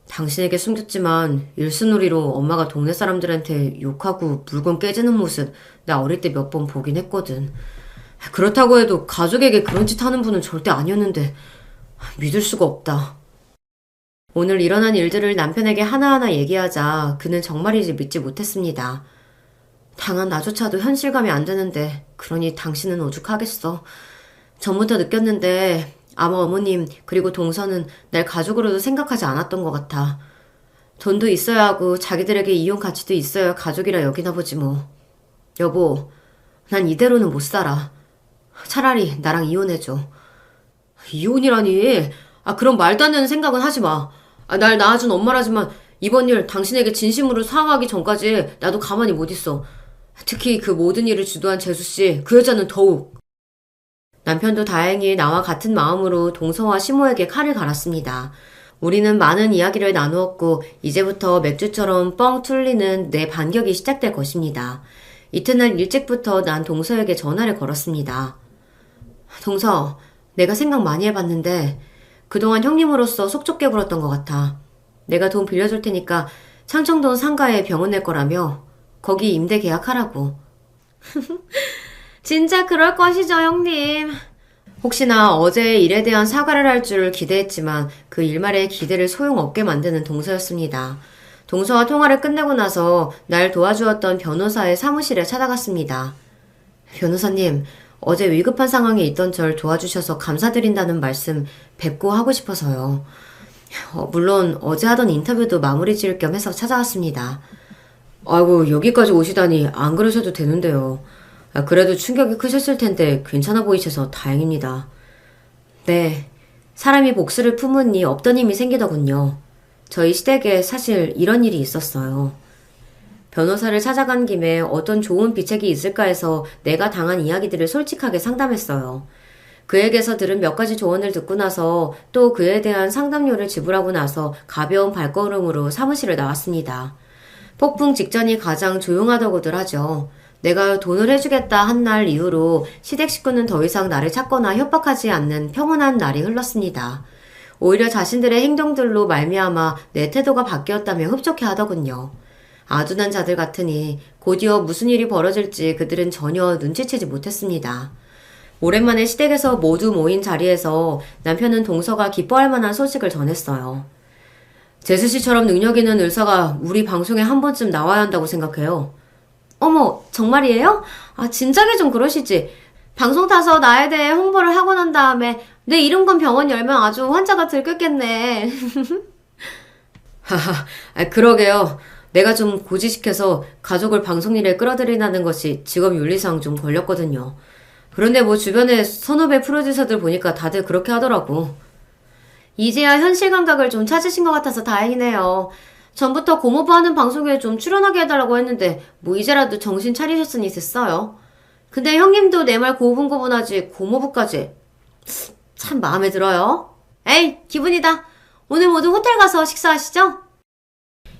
당신에게 숨겼지만 일순놀이로 엄마가 동네 사람들한테 욕하고 물건 깨지는 모습 나 어릴 때 몇 번 보긴 했거든. 그렇다고 해도 가족에게 그런 짓 하는 분은 절대 아니었는데 믿을 수가 없다. 오늘 일어난 일들을 남편에게 하나하나 얘기하자 그는 정말이지 믿지 못했습니다. 당한 나조차도 현실감이 안 되는데 그러니 당신은 오죽하겠어. 전부터 느꼈는데 아마 어머님 그리고 동서는 날 가족으로도 생각하지 않았던 것 같아. 돈도 있어야 하고 자기들에게 이혼 가치도 있어야 가족이라 여기나 보지 뭐. 여보, 난 이대로는 못 살아. 차라리 나랑 이혼해줘. 이혼이라니? 그런 말도 안 되는 생각은 하지 마. 날 낳아준 엄마라지만 이번 일 당신에게 진심으로 사과하기 전까지 나도 가만히 못 있어. 특히 그 모든 일을 주도한 재수씨, 그 여자는 더욱. 남편도 다행히 나와 같은 마음으로 동서와 시모에게 칼을 갈았습니다. 우리는 많은 이야기를 나누었고 이제부터 맥주처럼 뻥 뚫리는 내 반격이 시작될 것입니다. 이튿날 일찍부터 난 동서에게 전화를 걸었습니다. 동서, 내가 생각 많이 해봤는데 그동안 형님으로서 속 좁게 굴었던 것 같아. 내가 돈 빌려줄 테니까 창청동 상가에 병원 낼 거라며 거기 임대 계약하라고. 진짜 그럴 것이죠, 형님. 혹시나 어제 일에 대한 사과를 할 줄 기대했지만 그 일말의 기대를 소용없게 만드는 동서였습니다. 동서와 통화를 끝내고 나서 날 도와주었던 변호사의 사무실에 찾아갔습니다. 변호사님, 어제 위급한 상황에 있던 절 도와주셔서 감사드린다는 말씀 뵙고 하고 싶어서요. 물론 어제 하던 인터뷰도 마무리 지을 겸 해서 찾아왔습니다. 아이고, 여기까지 오시다니 안 그러셔도 되는데요. 그래도 충격이 크셨을 텐데 괜찮아 보이셔서 다행입니다. 네, 사람이 복수를 품으니 없던 힘이 생기더군요. 저희 시댁에 사실 이런 일이 있었어요. 변호사를 찾아간 김에 어떤 좋은 비책이 있을까 해서 내가 당한 이야기들을 솔직하게 상담했어요. 그에게서 들은 몇 가지 조언을 듣고 나서 또 그에 대한 상담료를 지불하고 나서 가벼운 발걸음으로 사무실을 나왔습니다. 폭풍 직전이 가장 조용하다고들 하죠. 내가 돈을 해주겠다 한 날 이후로 시댁 식구는 더 이상 나를 찾거나 협박하지 않는 평온한 날이 흘렀습니다. 오히려 자신들의 행동들로 말미암아 내 태도가 바뀌었다며 흡족해 하더군요. 아둔한 자들 같으니 곧이어 무슨 일이 벌어질지 그들은 전혀 눈치채지 못했습니다. 오랜만에 시댁에서 모두 모인 자리에서 남편은 동서가 기뻐할 만한 소식을 전했어요. 제수씨처럼 능력 있는 의사가 우리 방송에 한 번쯤 나와야 한다고 생각해요. 어머, 정말이에요? 진작에 좀 그러시지. 방송 타서 나에 대해 홍보를 하고 난 다음에 내 이름 건 병원 열면 아주 환자가 들끓겠네. 하하, 그러게요. 내가 좀 고지식해서 가족을 방송 일에 끌어들이라는 것이 직업 윤리상 좀 걸렸거든요. 그런데 뭐 주변에 선후배 프로듀서들 보니까 다들 그렇게 하더라고. 이제야 현실 감각을 좀 찾으신 것 같아서 다행이네요. 전부터 고모부 하는 방송에 좀 출연하게 해달라고 했는데 뭐 이제라도 정신 차리셨으니 됐어요. 근데 형님도 내 말 고분고분하지 고모부까지. 참 마음에 들어요. 에이, 기분이다. 오늘 모두 호텔 가서 식사하시죠?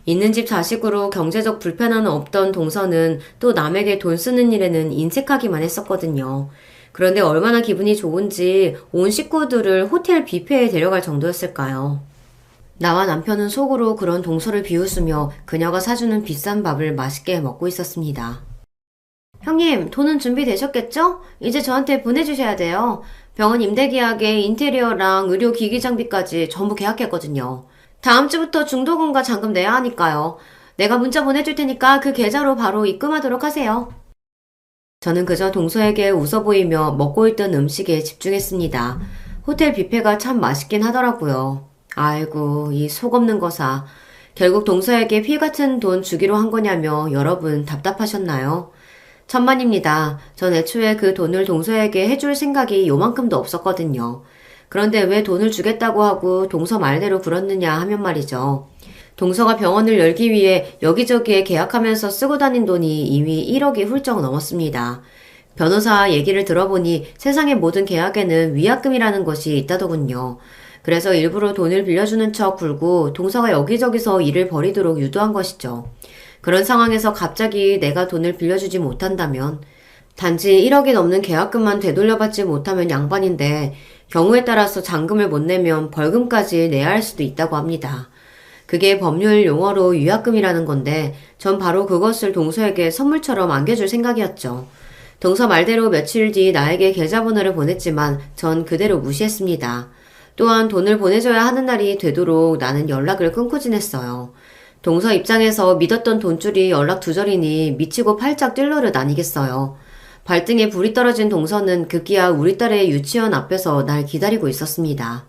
있는 집 자식으로 경제적 불편함은 없던 동서는 또 남에게 돈 쓰는 일에는 인색하기만 했었거든요. 그런데 얼마나 기분이 좋은지 온 식구들을 호텔 뷔페에 데려갈 정도였을까요? 나와 남편은 속으로 그런 동서를 비웃으며 그녀가 사주는 비싼 밥을 맛있게 먹고 있었습니다. 형님, 돈은 준비되셨겠죠? 이제 저한테 보내주셔야 돼요. 병원 임대 계약에 인테리어랑 의료기기 장비까지 전부 계약했거든요. 다음 주부터 중도금과 잔금 내야 하니까요. 내가 문자 보내줄 테니까 그 계좌로 바로 입금하도록 하세요. 저는 그저 동서에게 웃어 보이며 먹고 있던 음식에 집중했습니다. 호텔 뷔페가 참 맛있긴 하더라고요. 아이고, 이 속 없는 거사. 결국 동서에게 피 같은 돈 주기로 한 거냐며 여러분 답답하셨나요? 천만입니다. 전 애초에 그 돈을 동서에게 해줄 생각이 요만큼도 없었거든요. 그런데 왜 돈을 주겠다고 하고 동서 말대로 굴었느냐 하면 말이죠. 동서가 병원을 열기 위해 여기저기에 계약하면서 쓰고 다닌 돈이 이미 1억이 훌쩍 넘었습니다. 변호사 얘기를 들어보니 세상의 모든 계약에는 위약금이라는 것이 있다더군요. 그래서 일부러 돈을 빌려주는 척 굴고 동서가 여기저기서 일을 벌이도록 유도한 것이죠. 그런 상황에서 갑자기 내가 돈을 빌려주지 못한다면 단지 1억이 넘는 계약금만 되돌려받지 못하면 양반인데 경우에 따라서 잔금을 못 내면 벌금까지 내야 할 수도 있다고 합니다. 그게 법률 용어로 위약금이라는 건데 전 바로 그것을 동서에게 선물처럼 안겨줄 생각이었죠. 동서 말대로 며칠 뒤 나에게 계좌번호를 보냈지만 전 그대로 무시했습니다. 또한 돈을 보내줘야 하는 날이 되도록 나는 연락을 끊고 지냈어요. 동서 입장에서 믿었던 돈줄이 연락 두절이니 미치고 팔짝 뛸 노릇 아니겠어요. 발등에 불이 떨어진 동서는 급기야 우리 딸의 유치원 앞에서 날 기다리고 있었습니다.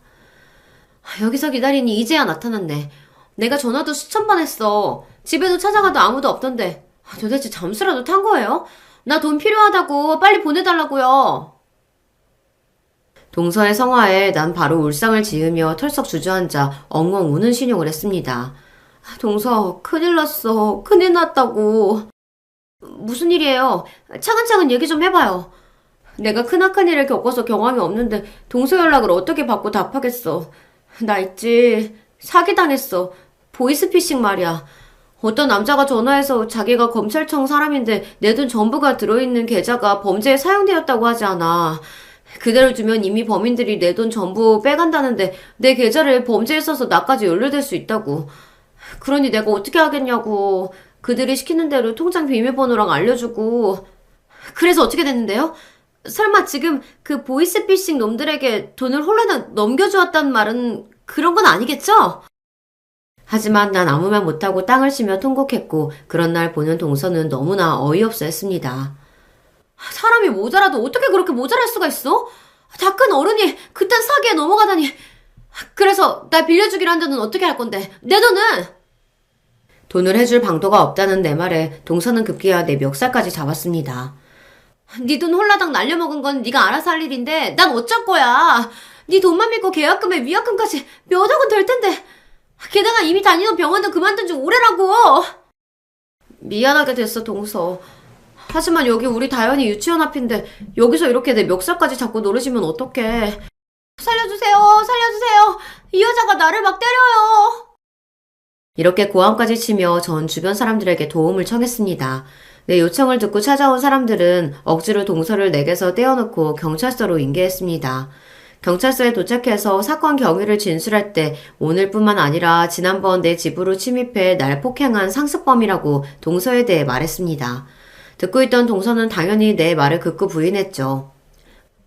여기서 기다리니 이제야 나타났네. 내가 전화도 수천 번 했어. 집에도 찾아가도 아무도 없던데. 도대체 잠수라도 탄 거예요? 나 돈 필요하다고 빨리 보내달라고요. 동서의 성화에 난 바로 울상을 지으며 털썩 주저앉아 엉엉 우는 신용을 했습니다. 동서, 큰일 났어. 큰일 났다고. 무슨 일이에요? 차근차근 얘기 좀 해봐요. 내가 크나큰 일을 겪어서 경험이 없는데 동서 연락을 어떻게 받고 답하겠어. 나 있지. 사기당했어. 보이스피싱 말이야. 어떤 남자가 전화해서 자기가 검찰청 사람인데 내 돈 전부가 들어있는 계좌가 범죄에 사용되었다고 하지 않아. 그대로 두면 이미 범인들이 내 돈 전부 빼간다는데 내 계좌를 범죄에 써서 나까지 연루될 수 있다고. 그러니 내가 어떻게 하겠냐고. 그들이 시키는 대로 통장 비밀번호랑 알려주고. 그래서 어떻게 됐는데요? 설마 지금 그 보이스피싱 놈들에게 돈을 홀라당 넘겨주었단 말은 그런 건 아니겠죠? 하지만 난 아무 말 못하고 땅을 치며 통곡했고 그런 날 보는 동서는 너무나 어이없어 했습니다. 사람이 모자라도 어떻게 그렇게 모자랄 수가 있어? 다 큰 어른이 그딴 사기에 넘어가다니. 그래서 날 빌려주기로 한 돈은 어떻게 할 건데? 내 돈은? 돈을 해줄 방도가 없다는 내 말에 동서는 급기야 내 멱살까지 잡았습니다. 네 돈 홀라당 날려먹은 건 네가 알아서 할 일인데 난 어쩔 거야. 네 돈만 믿고 계약금에 위약금까지 몇 억은 될 텐데. 게다가 이미 다니던 병원도 그만둔 지 오래라고. 미안하게 됐어 동서. 하지만 여기 우리 다현이 유치원 앞인데 여기서 이렇게 내 멱살까지 잡고 노르시면 어떡해. 살려주세요. 살려주세요. 이 여자가 나를 막 때려요. 이렇게 고함까지 치며 전 주변 사람들에게 도움을 청했습니다. 내 요청을 듣고 찾아온 사람들은 억지로 동서를 내게서 떼어놓고 경찰서로 인계했습니다. 경찰서에 도착해서 사건 경위를 진술할 때 오늘뿐만 아니라 지난번 내 집으로 침입해 날 폭행한 상습범이라고 동서에 대해 말했습니다. 듣고 있던 동서는 당연히 내 말을 극구 부인했죠.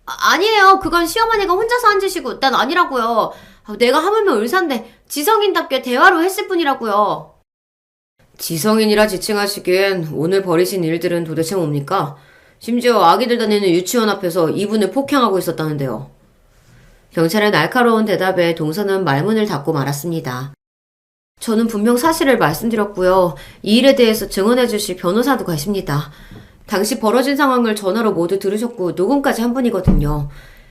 아니에요. 그건 시어머니가 혼자서 한 짓이고 난 아니라고요. 내가 하물며 의사인데 지성인답게 대화로 했을 뿐이라고요. 지성인이라 지칭하시기엔 오늘 벌이신 일들은 도대체 뭡니까? 심지어 아기들 다니는 유치원 앞에서 이분을 폭행하고 있었다는데요. 경찰의 날카로운 대답에 동서는 말문을 닫고 말았습니다. 저는 분명 사실을 말씀드렸고요. 이 일에 대해서 증언해 주실 변호사도 가십니다. 당시 벌어진 상황을 전화로 모두 들으셨고 녹음까지 한 분이거든요.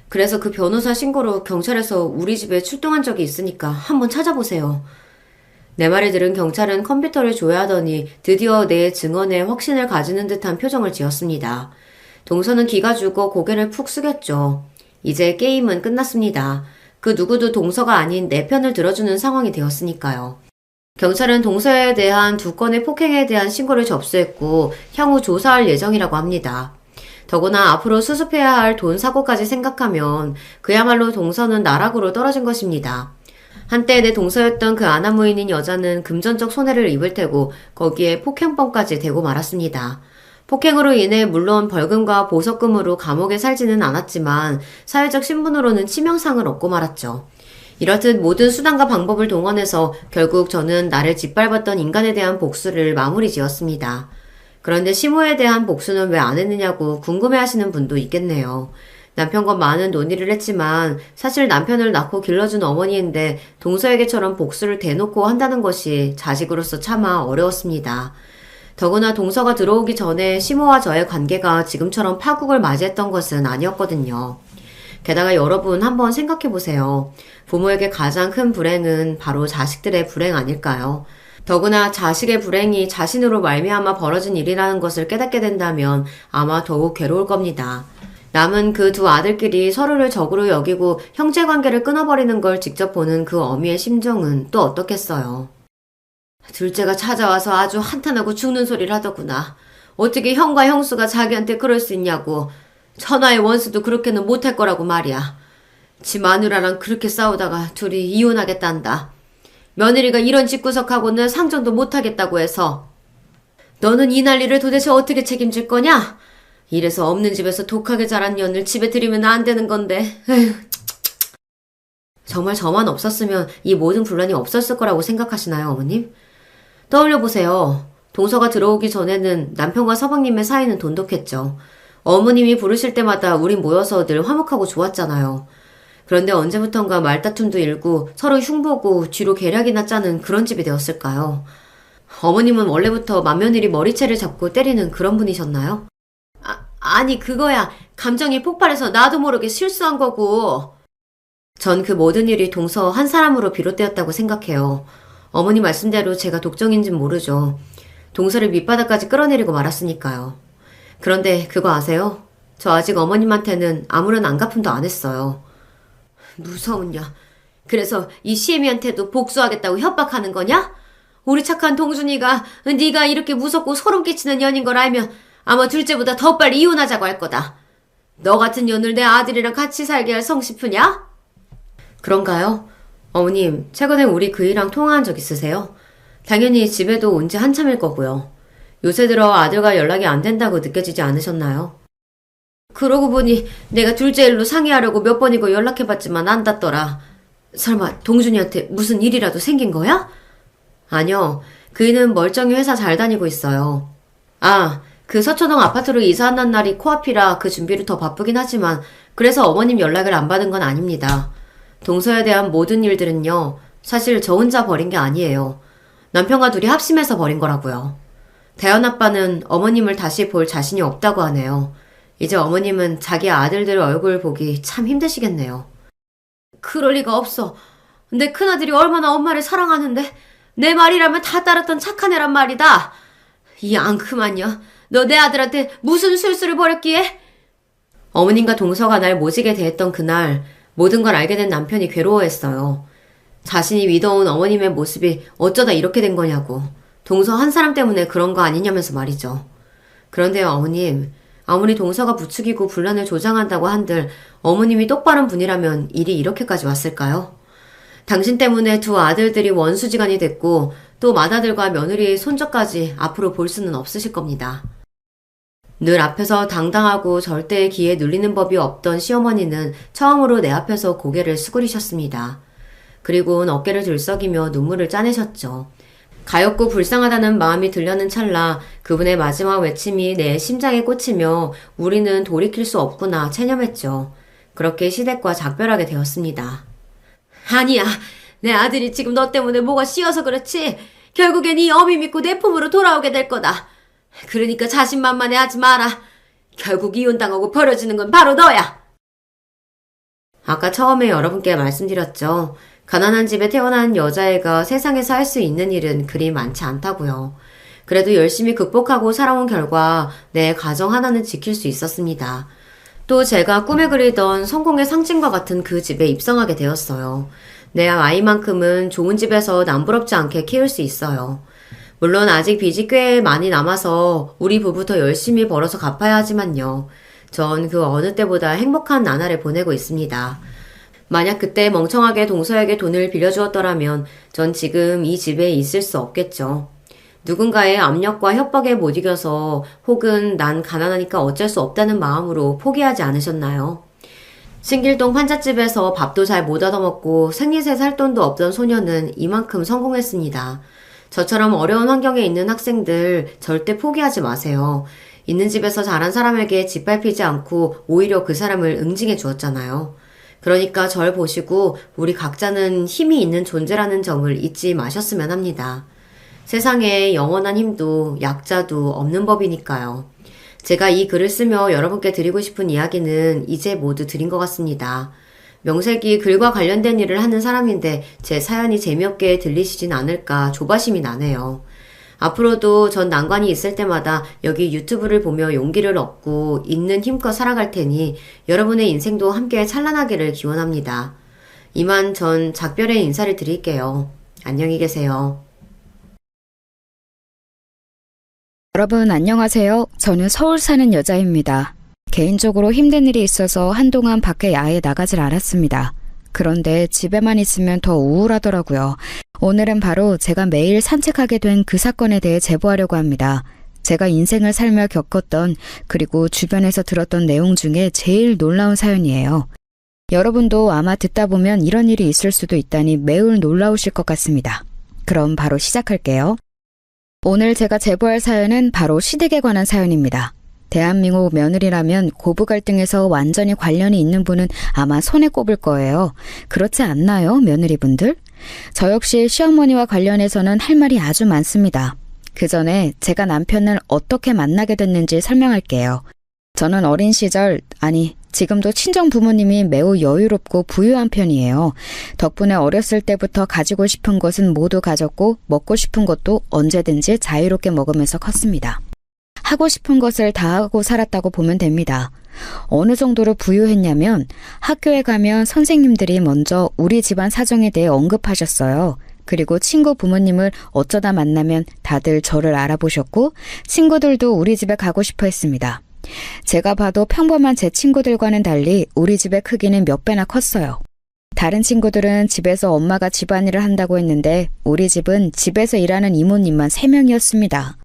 그래서 그 변호사 신고로 경찰에서 우리 집에 출동한 적이 있으니까 한번 찾아보세요. 내 말을 들은 경찰은 컴퓨터를 조회하더니 드디어 내 증언에 확신을 가지는 듯한 표정을 지었습니다. 동서는 기가 죽어 고개를 푹 숙였죠. 이제 게임은 끝났습니다. 그 누구도 동서가 아닌 내 편을 들어주는 상황이 되었으니까요. 경찰은 동서에 대한 2건의 폭행에 대한 신고를 접수했고 향후 조사할 예정이라고 합니다. 더구나 앞으로 수습해야 할 돈 사고까지 생각하면 그야말로 동서는 나락으로 떨어진 것입니다. 한때 내 동서였던 그 아나무인인 여자는 금전적 손해를 입을 테고 거기에 폭행범까지 대고 말았습니다. 폭행으로 인해 물론 벌금과 보석금으로 감옥에 살지는 않았지만 사회적 신분으로는 치명상을 얻고 말았죠. 이렇듯 모든 수단과 방법을 동원해서 결국 저는 나를 짓밟았던 인간에 대한 복수를 마무리 지었습니다. 그런데 시모에 대한 복수는 왜 안 했느냐고 궁금해하시는 분도 있겠네요. 남편과 많은 논의를 했지만 사실 남편을 낳고 길러준 어머니인데 동서에게처럼 복수를 대놓고 한다는 것이 자식으로서 차마 어려웠습니다. 더구나 동서가 들어오기 전에 시모와 저의 관계가 지금처럼 파국을 맞이했던 것은 아니었거든요. 게다가 여러분 한번 생각해보세요. 부모에게 가장 큰 불행은 바로 자식들의 불행 아닐까요? 더구나 자식의 불행이 자신으로 말미암아 벌어진 일이라는 것을 깨닫게 된다면 아마 더욱 괴로울 겁니다. 남은 그 두 아들끼리 서로를 적으로 여기고 형제관계를 끊어버리는 걸 직접 보는 그 어미의 심정은 또 어떻겠어요. 둘째가 찾아와서 아주 한탄하고 죽는 소리를 하더구나. 어떻게 형과 형수가 자기한테 그럴 수 있냐고. 천하의 원수도 그렇게는 못할 거라고 말이야. 지 마누라랑 그렇게 싸우다가 둘이 이혼하겠단다. 며느리가 이런 집구석하고는 상정도 못하겠다고 해서. 너는 이 난리를 도대체 어떻게 책임질 거냐? 이래서 없는 집에서 독하게 자란 년을 집에 들이면 안 되는 건데. 에휴. 정말 저만 없었으면 이 모든 분란이 없었을 거라고 생각하시나요, 어머님? 떠올려보세요. 동서가 들어오기 전에는 남편과 서방님의 사이는 돈독했죠. 어머님이 부르실 때마다 우린 모여서 늘 화목하고 좋았잖아요. 그런데 언제부턴가 말다툼도 일고 서로 흉보고 뒤로 계략이나 짜는 그런 집이 되었을까요? 어머님은 원래부터 맏며느리 머리채를 잡고 때리는 그런 분이셨나요? 아니 그거야. 감정이 폭발해서 나도 모르게 실수한 거고. 전 그 모든 일이 동서 한 사람으로 비롯되었다고 생각해요. 어머니 말씀대로 제가 독정인진 모르죠. 동서를 밑바닥까지 끌어내리고 말았으니까요. 그런데 그거 아세요? 저 아직 어머님한테는 아무런 안갚음도 안 했어요. 무서운 년. 그래서 이 시애미한테도 복수하겠다고 협박하는 거냐? 우리 착한 동준이가 네가 이렇게 무섭고 소름 끼치는 년인 걸 알면 아마 둘째보다 더 빨리 이혼하자고 할 거다. 너 같은 년을 내 아들이랑 같이 살게 할 성 싶으냐? 그런가요? 어머님, 최근에 우리 그이랑 통화한 적 있으세요? 당연히 집에도 온 지 한참일 거고요. 요새 들어 아들과 연락이 안 된다고 느껴지지 않으셨나요? 그러고 보니 내가 둘째 일로 상의하려고 몇 번이고 연락해봤지만 안 닿더라. 설마 동준이한테 무슨 일이라도 생긴 거야? 아니요. 그이는 멀쩡히 회사 잘 다니고 있어요. 그 서초동 아파트로 이사한 날이 코앞이라 그 준비를 더 바쁘긴 하지만 그래서 어머님 연락을 안 받은 건 아닙니다. 동서에 대한 모든 일들은요. 사실 저 혼자 벌인 게 아니에요. 남편과 둘이 합심해서 벌인 거라고요. 대현 아빠는 어머님을 다시 볼 자신이 없다고 하네요. 이제 어머님은 자기 아들들 얼굴 보기 참 힘드시겠네요. 그럴 리가 없어. 내 큰아들이 얼마나 엄마를 사랑하는데 내 말이라면 다 따랐던 착한 애란 말이다. 이 앙큼한 년, 너 내 아들한테 무슨 술수를 벌였기에? 어머님과 동서가 날 모시게 대했던 그날 모든 걸 알게 된 남편이 괴로워했어요. 자신이 믿어온 어머님의 모습이 어쩌다 이렇게 된 거냐고. 동서 한 사람 때문에 그런 거 아니냐면서 말이죠. 그런데요, 어머님. 아무리 동서가 부추기고 분란을 조장한다고 한들 어머님이 똑바른 분이라면 일이 이렇게까지 왔을까요? 당신 때문에 두 아들들이 원수지간이 됐고 또 맏아들과 며느리의 손자까지 앞으로 볼 수는 없으실 겁니다. 늘 앞에서 당당하고 절대의 기에 눌리는 법이 없던 시어머니는 처음으로 내 앞에서 고개를 수그리셨습니다. 그리고는 어깨를 들썩이며 눈물을 짜내셨죠. 가엾고 불쌍하다는 마음이 들려는 찰나 그분의 마지막 외침이 내 심장에 꽂히며 우리는 돌이킬 수 없구나 체념했죠. 그렇게 시댁과 작별하게 되었습니다. 아니야. 내 아들이 지금 너 때문에 뭐가 씌어서 그렇지. 결국엔 이 어미 믿고 내 품으로 돌아오게 될 거다. 그러니까 자신만만해 하지 마라. 결국 이혼당하고 버려지는 건 바로 너야. 아까 처음에 여러분께 말씀드렸죠. 가난한 집에 태어난 여자애가 세상에서 할 수 있는 일은 그리 많지 않다고요. 그래도 열심히 극복하고 살아온 결과 내 가정 하나는 지킬 수 있었습니다. 또 제가 꿈에 그리던 성공의 상징과 같은 그 집에 입성하게 되었어요. 내 아이만큼은 좋은 집에서 남부럽지 않게 키울 수 있어요. 물론 아직 빚이 꽤 많이 남아서 우리 부부 더 열심히 벌어서 갚아야 하지만요. 전 그 어느 때보다 행복한 나날을 보내고 있습니다. 만약 그때 멍청하게 동서에게 돈을 빌려주었더라면 전 지금 이 집에 있을 수 없겠죠. 누군가의 압력과 협박에 못 이겨서 혹은 난 가난하니까 어쩔 수 없다는 마음으로 포기하지 않으셨나요? 신길동 환자집에서 밥도 잘 못 얻어먹고 생리세 살 돈도 없던 소녀는 이만큼 성공했습니다. 저처럼 어려운 환경에 있는 학생들 절대 포기하지 마세요. 있는 집에서 자란 사람에게 짓밟히지 않고 오히려 그 사람을 응징해 주었잖아요. 그러니까 절 보시고 우리 각자는 힘이 있는 존재라는 점을 잊지 마셨으면 합니다. 세상에 영원한 힘도 약자도 없는 법이니까요. 제가 이 글을 쓰며 여러분께 드리고 싶은 이야기는 이제 모두 드린 것 같습니다. 명색이 글과 관련된 일을 하는 사람인데 제 사연이 재미없게 들리시진 않을까 조바심이 나네요. 앞으로도 전 난관이 있을 때마다 여기 유튜브를 보며 용기를 얻고 있는 힘껏 살아갈 테니 여러분의 인생도 함께 찬란하기를 기원합니다. 이만 전 작별의 인사를 드릴게요. 안녕히 계세요. 여러분 안녕하세요. 저는 서울 사는 여자입니다. 개인적으로 힘든 일이 있어서 한동안 밖에 아예 나가질 않았습니다. 그런데 집에만 있으면 더 우울하더라고요. 오늘은 바로 제가 매일 산책하게 된 그 사건에 대해 제보하려고 합니다. 제가 인생을 살며 겪었던 그리고 주변에서 들었던 내용 중에 제일 놀라운 사연이에요. 여러분도 아마 듣다 보면 이런 일이 있을 수도 있다니 매우 놀라우실 것 같습니다. 그럼 바로 시작할게요. 오늘 제가 제보할 사연은 바로 시댁에 관한 사연입니다. 대한민국 며느리라면 고부 갈등에서 완전히 관련이 있는 분은 아마 손에 꼽을 거예요. 그렇지 않나요, 며느리분들? 저 역시 시어머니와 관련해서는 할 말이 아주 많습니다. 그 전에 제가 남편을 어떻게 만나게 됐는지 설명할게요. 저는 어린 시절, 지금도 친정 부모님이 매우 여유롭고 부유한 편이에요. 덕분에 어렸을 때부터 가지고 싶은 것은 모두 가졌고 먹고 싶은 것도 언제든지 자유롭게 먹으면서 컸습니다. 하고 싶은 것을 다 하고 살았다고 보면 됩니다. 어느 정도로 부유했냐면 학교에 가면 선생님들이 먼저 우리 집안 사정에 대해 언급하셨어요. 그리고 친구 부모님을 어쩌다 만나면 다들 저를 알아보셨고 친구들도 우리 집에 가고 싶어 했습니다. 제가 봐도 평범한 제 친구들과는 달리 우리 집의 크기는 몇 배나 컸어요. 다른 친구들은 집에서 엄마가 집안일을 한다고 했는데 우리 집은 집에서 일하는 이모님만 3명이었습니다.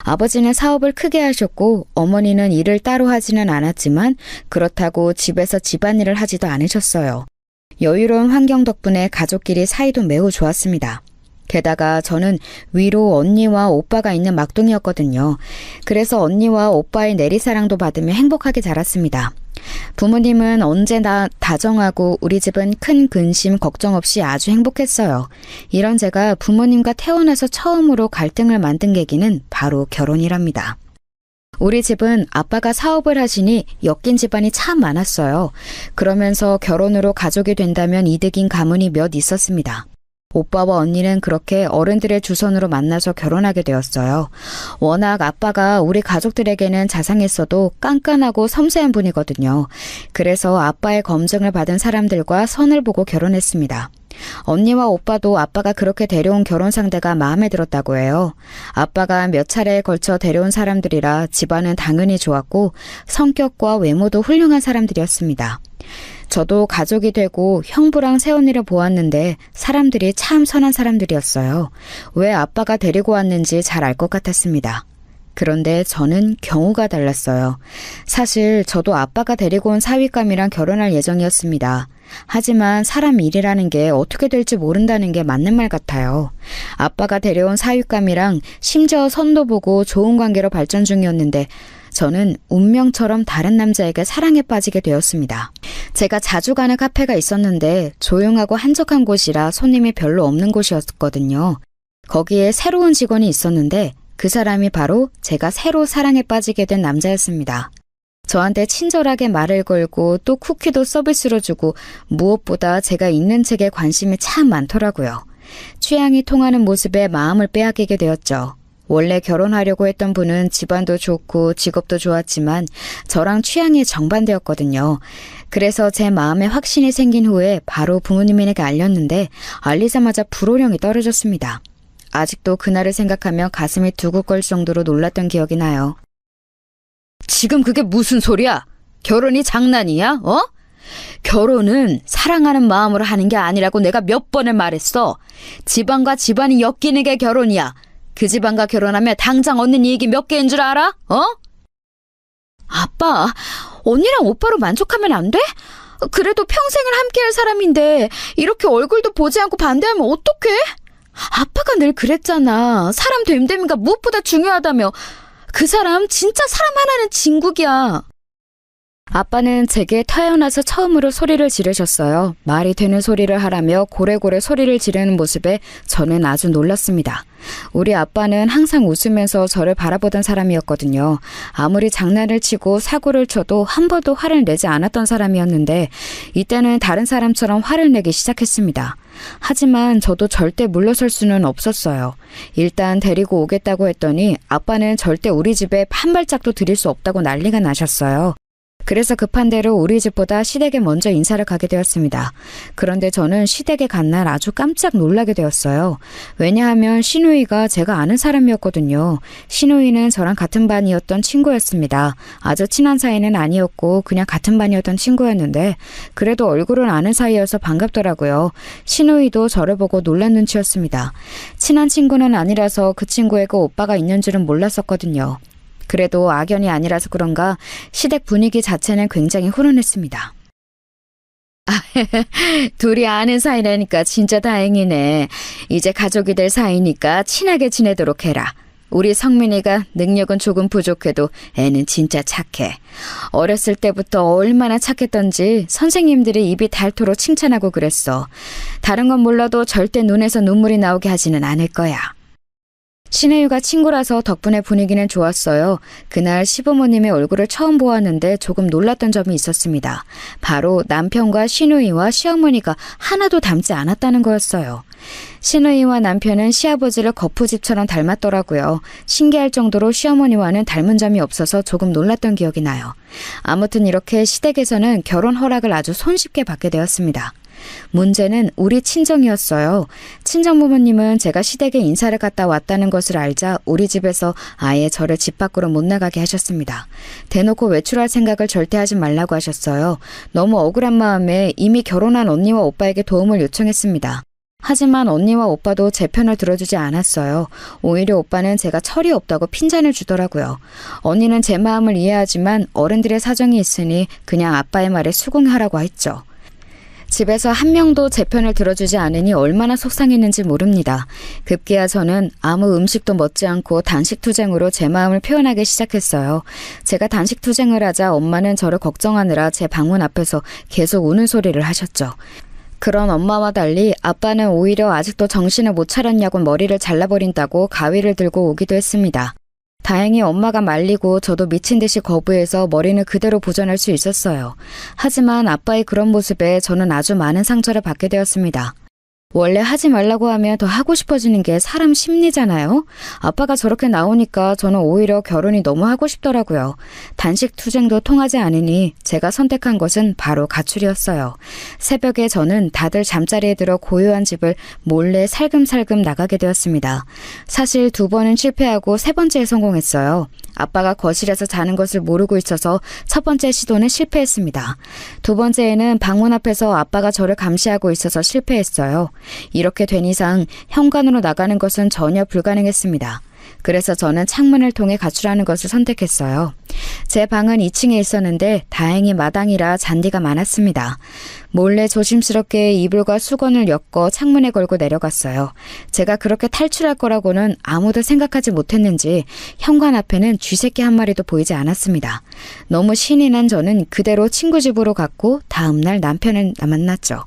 아버지는 사업을 크게 하셨고 어머니는 일을 따로 하지는 않았지만 그렇다고 집에서 집안일을 하지도 않으셨어요. 여유로운 환경 덕분에 가족끼리 사이도 매우 좋았습니다. 게다가 저는 위로 언니와 오빠가 있는 막둥이였거든요. 그래서 언니와 오빠의 내리사랑도 받으며 행복하게 자랐습니다. 부모님은 언제나 다정하고 우리 집은 큰 근심 걱정 없이 아주 행복했어요. 이런 제가 부모님과 태어나서 처음으로 갈등을 만든 계기는 바로 결혼이랍니다. 우리 집은 아빠가 사업을 하시니 엮인 집안이 참 많았어요. 그러면서 결혼으로 가족이 된다면 이득인 가문이 몇 있었습니다. 오빠와 언니는 그렇게 어른들의 주선으로 만나서 결혼하게 되었어요. 워낙 아빠가 우리 가족들에게는 자상했어도 깐깐하고 섬세한 분이거든요. 그래서 아빠의 검증을 받은 사람들과 선을 보고 결혼했습니다. 언니와 오빠도 아빠가 그렇게 데려온 결혼 상대가 마음에 들었다고 해요. 아빠가 몇 차례에 걸쳐 데려온 사람들이라 집안은 당연히 좋았고 성격과 외모도 훌륭한 사람들이었습니다. 저도 가족이 되고 형부랑 새언니를 보았는데 사람들이 참 선한 사람들이었어요. 왜 아빠가 데리고 왔는지 잘 알 것 같았습니다. 그런데 저는 경우가 달랐어요. 사실 저도 아빠가 데리고 온 사윗감이랑 결혼할 예정이었습니다. 하지만 사람 일이라는 게 어떻게 될지 모른다는 게 맞는 말 같아요. 아빠가 데려온 사윗감이랑 심지어 선도 보고 좋은 관계로 발전 중이었는데 저는 운명처럼 다른 남자에게 사랑에 빠지게 되었습니다. 제가 자주 가는 카페가 있었는데 조용하고 한적한 곳이라 손님이 별로 없는 곳이었거든요. 거기에 새로운 직원이 있었는데 그 사람이 바로 제가 새로 사랑에 빠지게 된 남자였습니다. 저한테 친절하게 말을 걸고 또 쿠키도 서비스로 주고 무엇보다 제가 읽는 책에 관심이 참 많더라고요. 취향이 통하는 모습에 마음을 빼앗기게 되었죠. 원래 결혼하려고 했던 분은 집안도 좋고 직업도 좋았지만 저랑 취향이 정반대였거든요. 그래서 제 마음에 확신이 생긴 후에 바로 부모님에게 알렸는데 알리자마자 불호령이 떨어졌습니다. 아직도 그날을 생각하며 가슴이 두근거릴 정도로 놀랐던 기억이 나요. 지금 그게 무슨 소리야? 결혼이 장난이야? 결혼은 사랑하는 마음으로 하는 게 아니라고 내가 몇 번을 말했어. 집안과 집안이 엮이는 게 결혼이야. 그 집안과 결혼하면 당장 얻는 이익이 몇 개인 줄 알아? 아빠, 언니랑 오빠로 만족하면 안 돼? 그래도 평생을 함께할 사람인데 이렇게 얼굴도 보지 않고 반대하면 어떡해? 아빠가 늘 그랬잖아. 사람 됨됨이가 무엇보다 중요하다며. 그 사람 진짜 사람 하나는 진국이야. 아빠는 제게 태어나서 처음으로 소리를 지르셨어요. 말이 되는 소리를 하라며 고래고래 소리를 지르는 모습에 저는 아주 놀랐습니다. 우리 아빠는 항상 웃으면서 저를 바라보던 사람이었거든요. 아무리 장난을 치고 사고를 쳐도 한 번도 화를 내지 않았던 사람이었는데 이때는 다른 사람처럼 화를 내기 시작했습니다. 하지만 저도 절대 물러설 수는 없었어요. 일단 데리고 오겠다고 했더니 아빠는 절대 우리 집에 한 발짝도 들일 수 없다고 난리가 나셨어요. 그래서 급한 대로 우리 집보다 시댁에 먼저 인사를 가게 되었습니다. 그런데 저는 시댁에 간 날 아주 깜짝 놀라게 되었어요. 왜냐하면 시누이가 제가 아는 사람이었거든요. 시누이는 저랑 같은 반이었던 친구였습니다. 아주 친한 사이는 아니었고 그냥 같은 반이었던 친구였는데 그래도 얼굴은 아는 사이여서 반갑더라고요. 시누이도 저를 보고 놀란 눈치였습니다. 친한 친구는 아니라서 그 친구에게 오빠가 있는 줄은 몰랐었거든요. 그래도 악연이 아니라서 그런가 시댁 분위기 자체는 굉장히 훈훈했습니다. 둘이 아는 사이라니까 진짜 다행이네. 이제 가족이 될 사이니까 친하게 지내도록 해라. 우리 성민이가 능력은 조금 부족해도 애는 진짜 착해. 어렸을 때부터 얼마나 착했던지 선생님들이 입이 닳도록 칭찬하고 그랬어. 다른 건 몰라도 절대 눈에서 눈물이 나오게 하지는 않을 거야. 시누이가 친구라서 덕분에 분위기는 좋았어요. 그날 시부모님의 얼굴을 처음 보았는데 조금 놀랐던 점이 있었습니다. 바로 남편과 시누이와 시어머니가 하나도 닮지 않았다는 거였어요. 시누이와 남편은 시아버지를 거푸집처럼 닮았더라고요. 신기할 정도로 시어머니와는 닮은 점이 없어서 조금 놀랐던 기억이 나요. 아무튼 이렇게 시댁에서는 결혼 허락을 아주 손쉽게 받게 되었습니다. 문제는 우리 친정이었어요. 친정부모님은 제가 시댁에 인사를 갔다 왔다는 것을 알자 우리 집에서 아예 저를 집 밖으로 못 나가게 하셨습니다. 대놓고 외출할 생각을 절대 하지 말라고 하셨어요. 너무 억울한 마음에 이미 결혼한 언니와 오빠에게 도움을 요청했습니다. 하지만 언니와 오빠도 제 편을 들어주지 않았어요. 오히려 오빠는 제가 철이 없다고 핀잔을 주더라고요. 언니는 제 마음을 이해하지만 어른들의 사정이 있으니 그냥 아빠의 말에 수긍하라고 했죠. 집에서 한 명도 제 편을 들어주지 않으니 얼마나 속상했는지 모릅니다. 급기야 저는 아무 음식도 먹지 않고 단식투쟁으로 제 마음을 표현하기 시작했어요. 제가 단식투쟁을 하자 엄마는 저를 걱정하느라 제 방문 앞에서 계속 우는 소리를 하셨죠. 그런 엄마와 달리 아빠는 오히려 아직도 정신을 못 차렸냐고 머리를 잘라버린다고 가위를 들고 오기도 했습니다. 다행히 엄마가 말리고 저도 미친 듯이 거부해서 머리는 그대로 보존할 수 있었어요. 하지만 아빠의 그런 모습에 저는 아주 많은 상처를 받게 되었습니다. 원래 하지 말라고 하면 더 하고 싶어지는 게 사람 심리잖아요. 아빠가 저렇게 나오니까 저는 오히려 결혼이 너무 하고 싶더라고요. 단식 투쟁도 통하지 않으니 제가 선택한 것은 바로 가출이었어요. 새벽에 저는 다들 잠자리에 들어 고요한 집을 몰래 살금살금 나가게 되었습니다. 사실 2번은 실패하고 3번째에 성공했어요. 아빠가 거실에서 자는 것을 모르고 있어서 첫 번째 시도는 실패했습니다. 2번째에는 방문 앞에서 아빠가 저를 감시하고 있어서 실패했어요. 이렇게 된 이상 현관으로 나가는 것은 전혀 불가능했습니다. 그래서 저는 창문을 통해 가출하는 것을 선택했어요. 제 방은 2층에 있었는데 다행히 마당이라 잔디가 많았습니다. 몰래 조심스럽게 이불과 수건을 엮어 창문에 걸고 내려갔어요. 제가 그렇게 탈출할 거라고는 아무도 생각하지 못했는지 현관 앞에는 쥐새끼 한 마리도 보이지 않았습니다. 너무 신이 난 저는 그대로 친구 집으로 갔고 다음날 남편을 만났죠.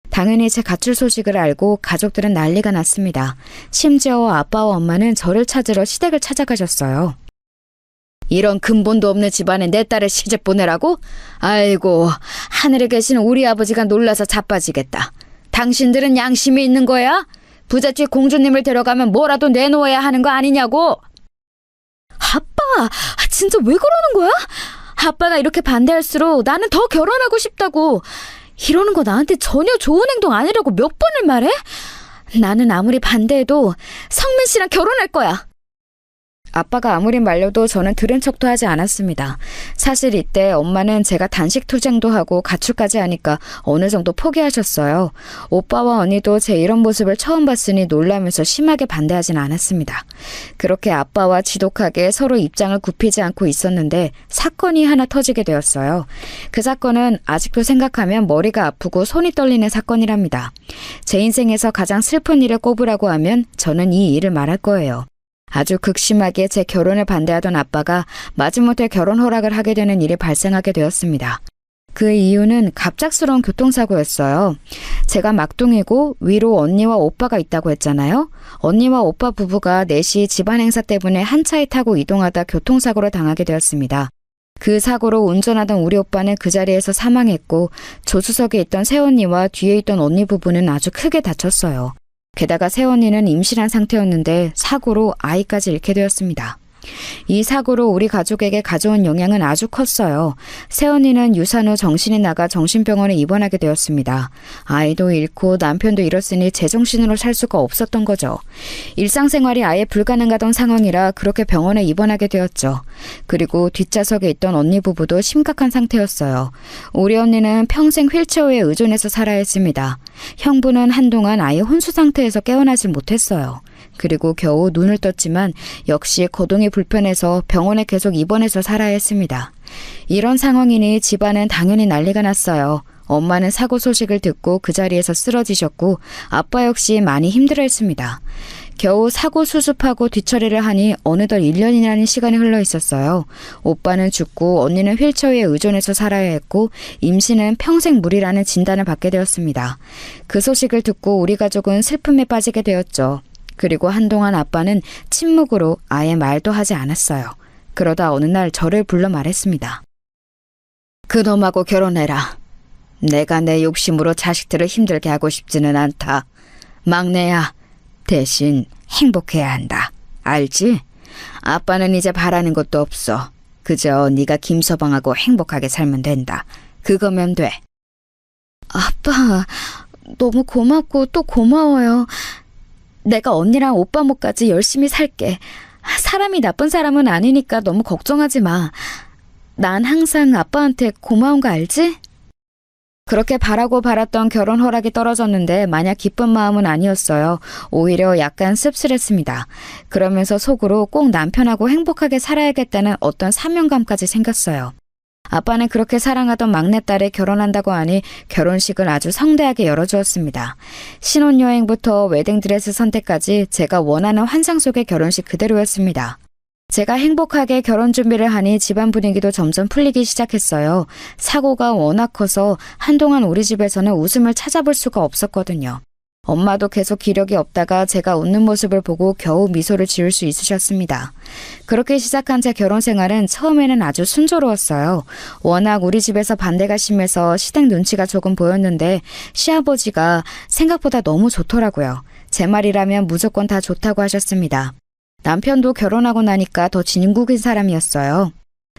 당연히 제 가출 소식을 알고 가족들은 난리가 났습니다. 심지어 아빠와 엄마는 저를 찾으러 시댁을 찾아가셨어요. 이런 근본도 없는 집안에 내 딸을 시집 보내라고? 아이고, 하늘에 계신 우리 아버지가 놀라서 자빠지겠다. 당신들은 양심이 있는 거야? 부잣집 공주님을 데려가면 뭐라도 내놓아야 하는 거 아니냐고? 아빠, 진짜 왜 그러는 거야? 아빠가 이렇게 반대할수록 나는 더 결혼하고 싶다고. 이러는 거 나한테 전혀 좋은 행동 아니라고 몇 번을 말해? 나는 아무리 반대해도 성민 씨랑 결혼할 거야. 아빠가 아무리 말려도 저는 들은 척도 하지 않았습니다. 사실 이때 엄마는 제가 단식 투쟁도 하고 가출까지 하니까 어느 정도 포기하셨어요. 오빠와 언니도 제 이런 모습을 처음 봤으니 놀라면서 심하게 반대하진 않았습니다. 그렇게 아빠와 지독하게 서로 입장을 굽히지 않고 있었는데 사건이 하나 터지게 되었어요. 그 사건은 아직도 생각하면 머리가 아프고 손이 떨리는 사건이랍니다. 제 인생에서 가장 슬픈 일을 꼽으라고 하면 저는 이 일을 말할 거예요. 아주 극심하게 제 결혼을 반대하던 아빠가 마지못해 결혼 허락을 하게 되는 일이 발생하게 되었습니다. 그 이유는 갑작스러운 교통사고였어요. 제가 막둥이고 위로 언니와 오빠가 있다고 했잖아요. 언니와 오빠 부부가 4시 집안 행사 때문에 한 차에 타고 이동하다 교통사고를 당하게 되었습니다. 그 사고로 운전하던 우리 오빠는 그 자리에서 사망했고 조수석에 있던 새언니와 뒤에 있던 언니 부부는 아주 크게 다쳤어요. 게다가 새언니는 임신한 상태였는데 사고로 아이까지 잃게 되었습니다. 이 사고로 우리 가족에게 가져온 영향은 아주 컸어요. 새언니는 유산 후 정신이 나가 정신병원에 입원하게 되었습니다. 아이도 잃고 남편도 잃었으니 제정신으로 살 수가 없었던 거죠. 일상생활이 아예 불가능하던 상황이라 그렇게 병원에 입원하게 되었죠. 그리고 뒷좌석에 있던 언니 부부도 심각한 상태였어요. 우리 언니는 평생 휠체어에 의존해서 살아야 했습니다. 형부는 한동안 아예 혼수 상태에서 깨어나질 못했어요. 그리고 겨우 눈을 떴지만 역시 거동이 불편해서 병원에 계속 입원해서 살아야 했습니다. 이런 상황이니 집안은 당연히 난리가 났어요. 엄마는 사고 소식을 듣고 그 자리에서 쓰러지셨고 아빠 역시 많이 힘들어했습니다. 겨우 사고 수습하고 뒤처리를 하니 어느덧 1년이라는 시간이 흘러 있었어요. 오빠는 죽고 언니는 휠체어에 의존해서 살아야 했고 임신은 평생 무리라는 진단을 받게 되었습니다. 그 소식을 듣고 우리 가족은 슬픔에 빠지게 되었죠. 그리고 한동안 아빠는 침묵으로 아예 말도 하지 않았어요. 그러다 어느 날 저를 불러 말했습니다. 그놈하고 결혼해라. 내가 내 욕심으로 자식들을 힘들게 하고 싶지는 않다. 막내야, 대신 행복해야 한다. 알지? 아빠는 이제 바라는 것도 없어. 그저 네가 김서방하고 행복하게 살면 된다. 그거면 돼. 아빠, 너무 고맙고 또 고마워요. 내가 언니랑 오빠 목까지 열심히 살게. 사람이 나쁜 사람은 아니니까 너무 걱정하지 마. 난 항상 아빠한테 고마운 거 알지? 그렇게 바라고 바랐던 결혼 허락이 떨어졌는데 마냥 기쁜 마음은 아니었어요. 오히려 약간 씁쓸했습니다. 그러면서 속으로 꼭 남편하고 행복하게 살아야겠다는 어떤 사명감까지 생겼어요. 아빠는 그렇게 사랑하던 막내딸이 결혼한다고 하니 결혼식을 아주 성대하게 열어주었습니다. 신혼여행부터 웨딩드레스 선택까지 제가 원하는 환상 속의 결혼식 그대로였습니다. 제가 행복하게 결혼 준비를 하니 집안 분위기도 점점 풀리기 시작했어요. 사고가 워낙 커서 한동안 우리 집에서는 웃음을 찾아볼 수가 없었거든요. 엄마도 계속 기력이 없다가 제가 웃는 모습을 보고 겨우 미소를 지을 수 있으셨습니다. 그렇게 시작한 제 결혼 생활은 처음에는 아주 순조로웠어요. 워낙 우리 집에서 반대가 심해서 시댁 눈치가 조금 보였는데 시아버지가 생각보다 너무 좋더라고요. 제 말이라면 무조건 다 좋다고 하셨습니다. 남편도 결혼하고 나니까 더 진국인 사람이었어요.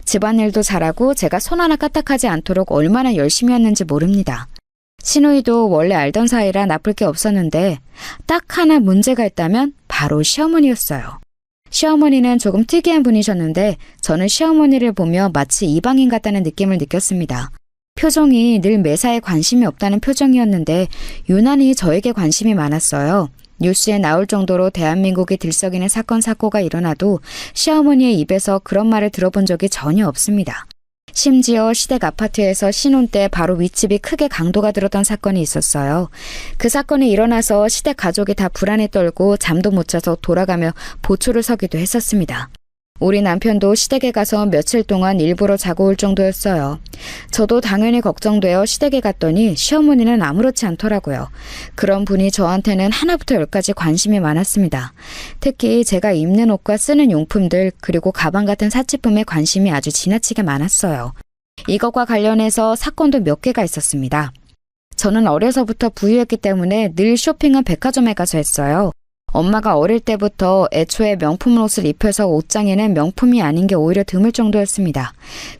집안일도 잘하고 제가 손 하나 까딱하지 않도록 얼마나 열심히 했는지 모릅니다. 시누이도 원래 알던 사이라 나쁠 게 없었는데 딱 하나 문제가 있다면 바로 시어머니였어요. 시어머니는 조금 특이한 분이셨는데 저는 시어머니를 보며 마치 이방인 같다는 느낌을 느꼈습니다. 표정이 늘 매사에 관심이 없다는 표정이었는데 유난히 저에게 관심이 많았어요. 뉴스에 나올 정도로 대한민국이 들썩이는 사건 사고가 일어나도 시어머니의 입에서 그런 말을 들어본 적이 전혀 없습니다. 심지어 시댁 아파트에서 신혼 때 바로 윗집이 크게 강도가 들었던 사건이 있었어요. 그 사건이 일어나서 시댁 가족이 다 불안에 떨고 잠도 못 자서 돌아가며 보초를 서기도 했었습니다. 우리 남편도 시댁에 가서 며칠 동안 일부러 자고 올 정도였어요. 저도 당연히 걱정되어 시댁에 갔더니 시어머니는 아무렇지 않더라고요. 그런 분이 저한테는 하나부터 열까지 관심이 많았습니다. 특히 제가 입는 옷과 쓰는 용품들 그리고 가방 같은 사치품에 관심이 아주 지나치게 많았어요. 이것과 관련해서 사건도 몇 개가 있었습니다. 저는 어려서부터 부유했기 때문에 늘 쇼핑은 백화점에 가서 했어요. 엄마가 어릴 때부터 애초에 명품 옷을 입혀서 옷장에는 명품이 아닌 게 오히려 드물 정도였습니다.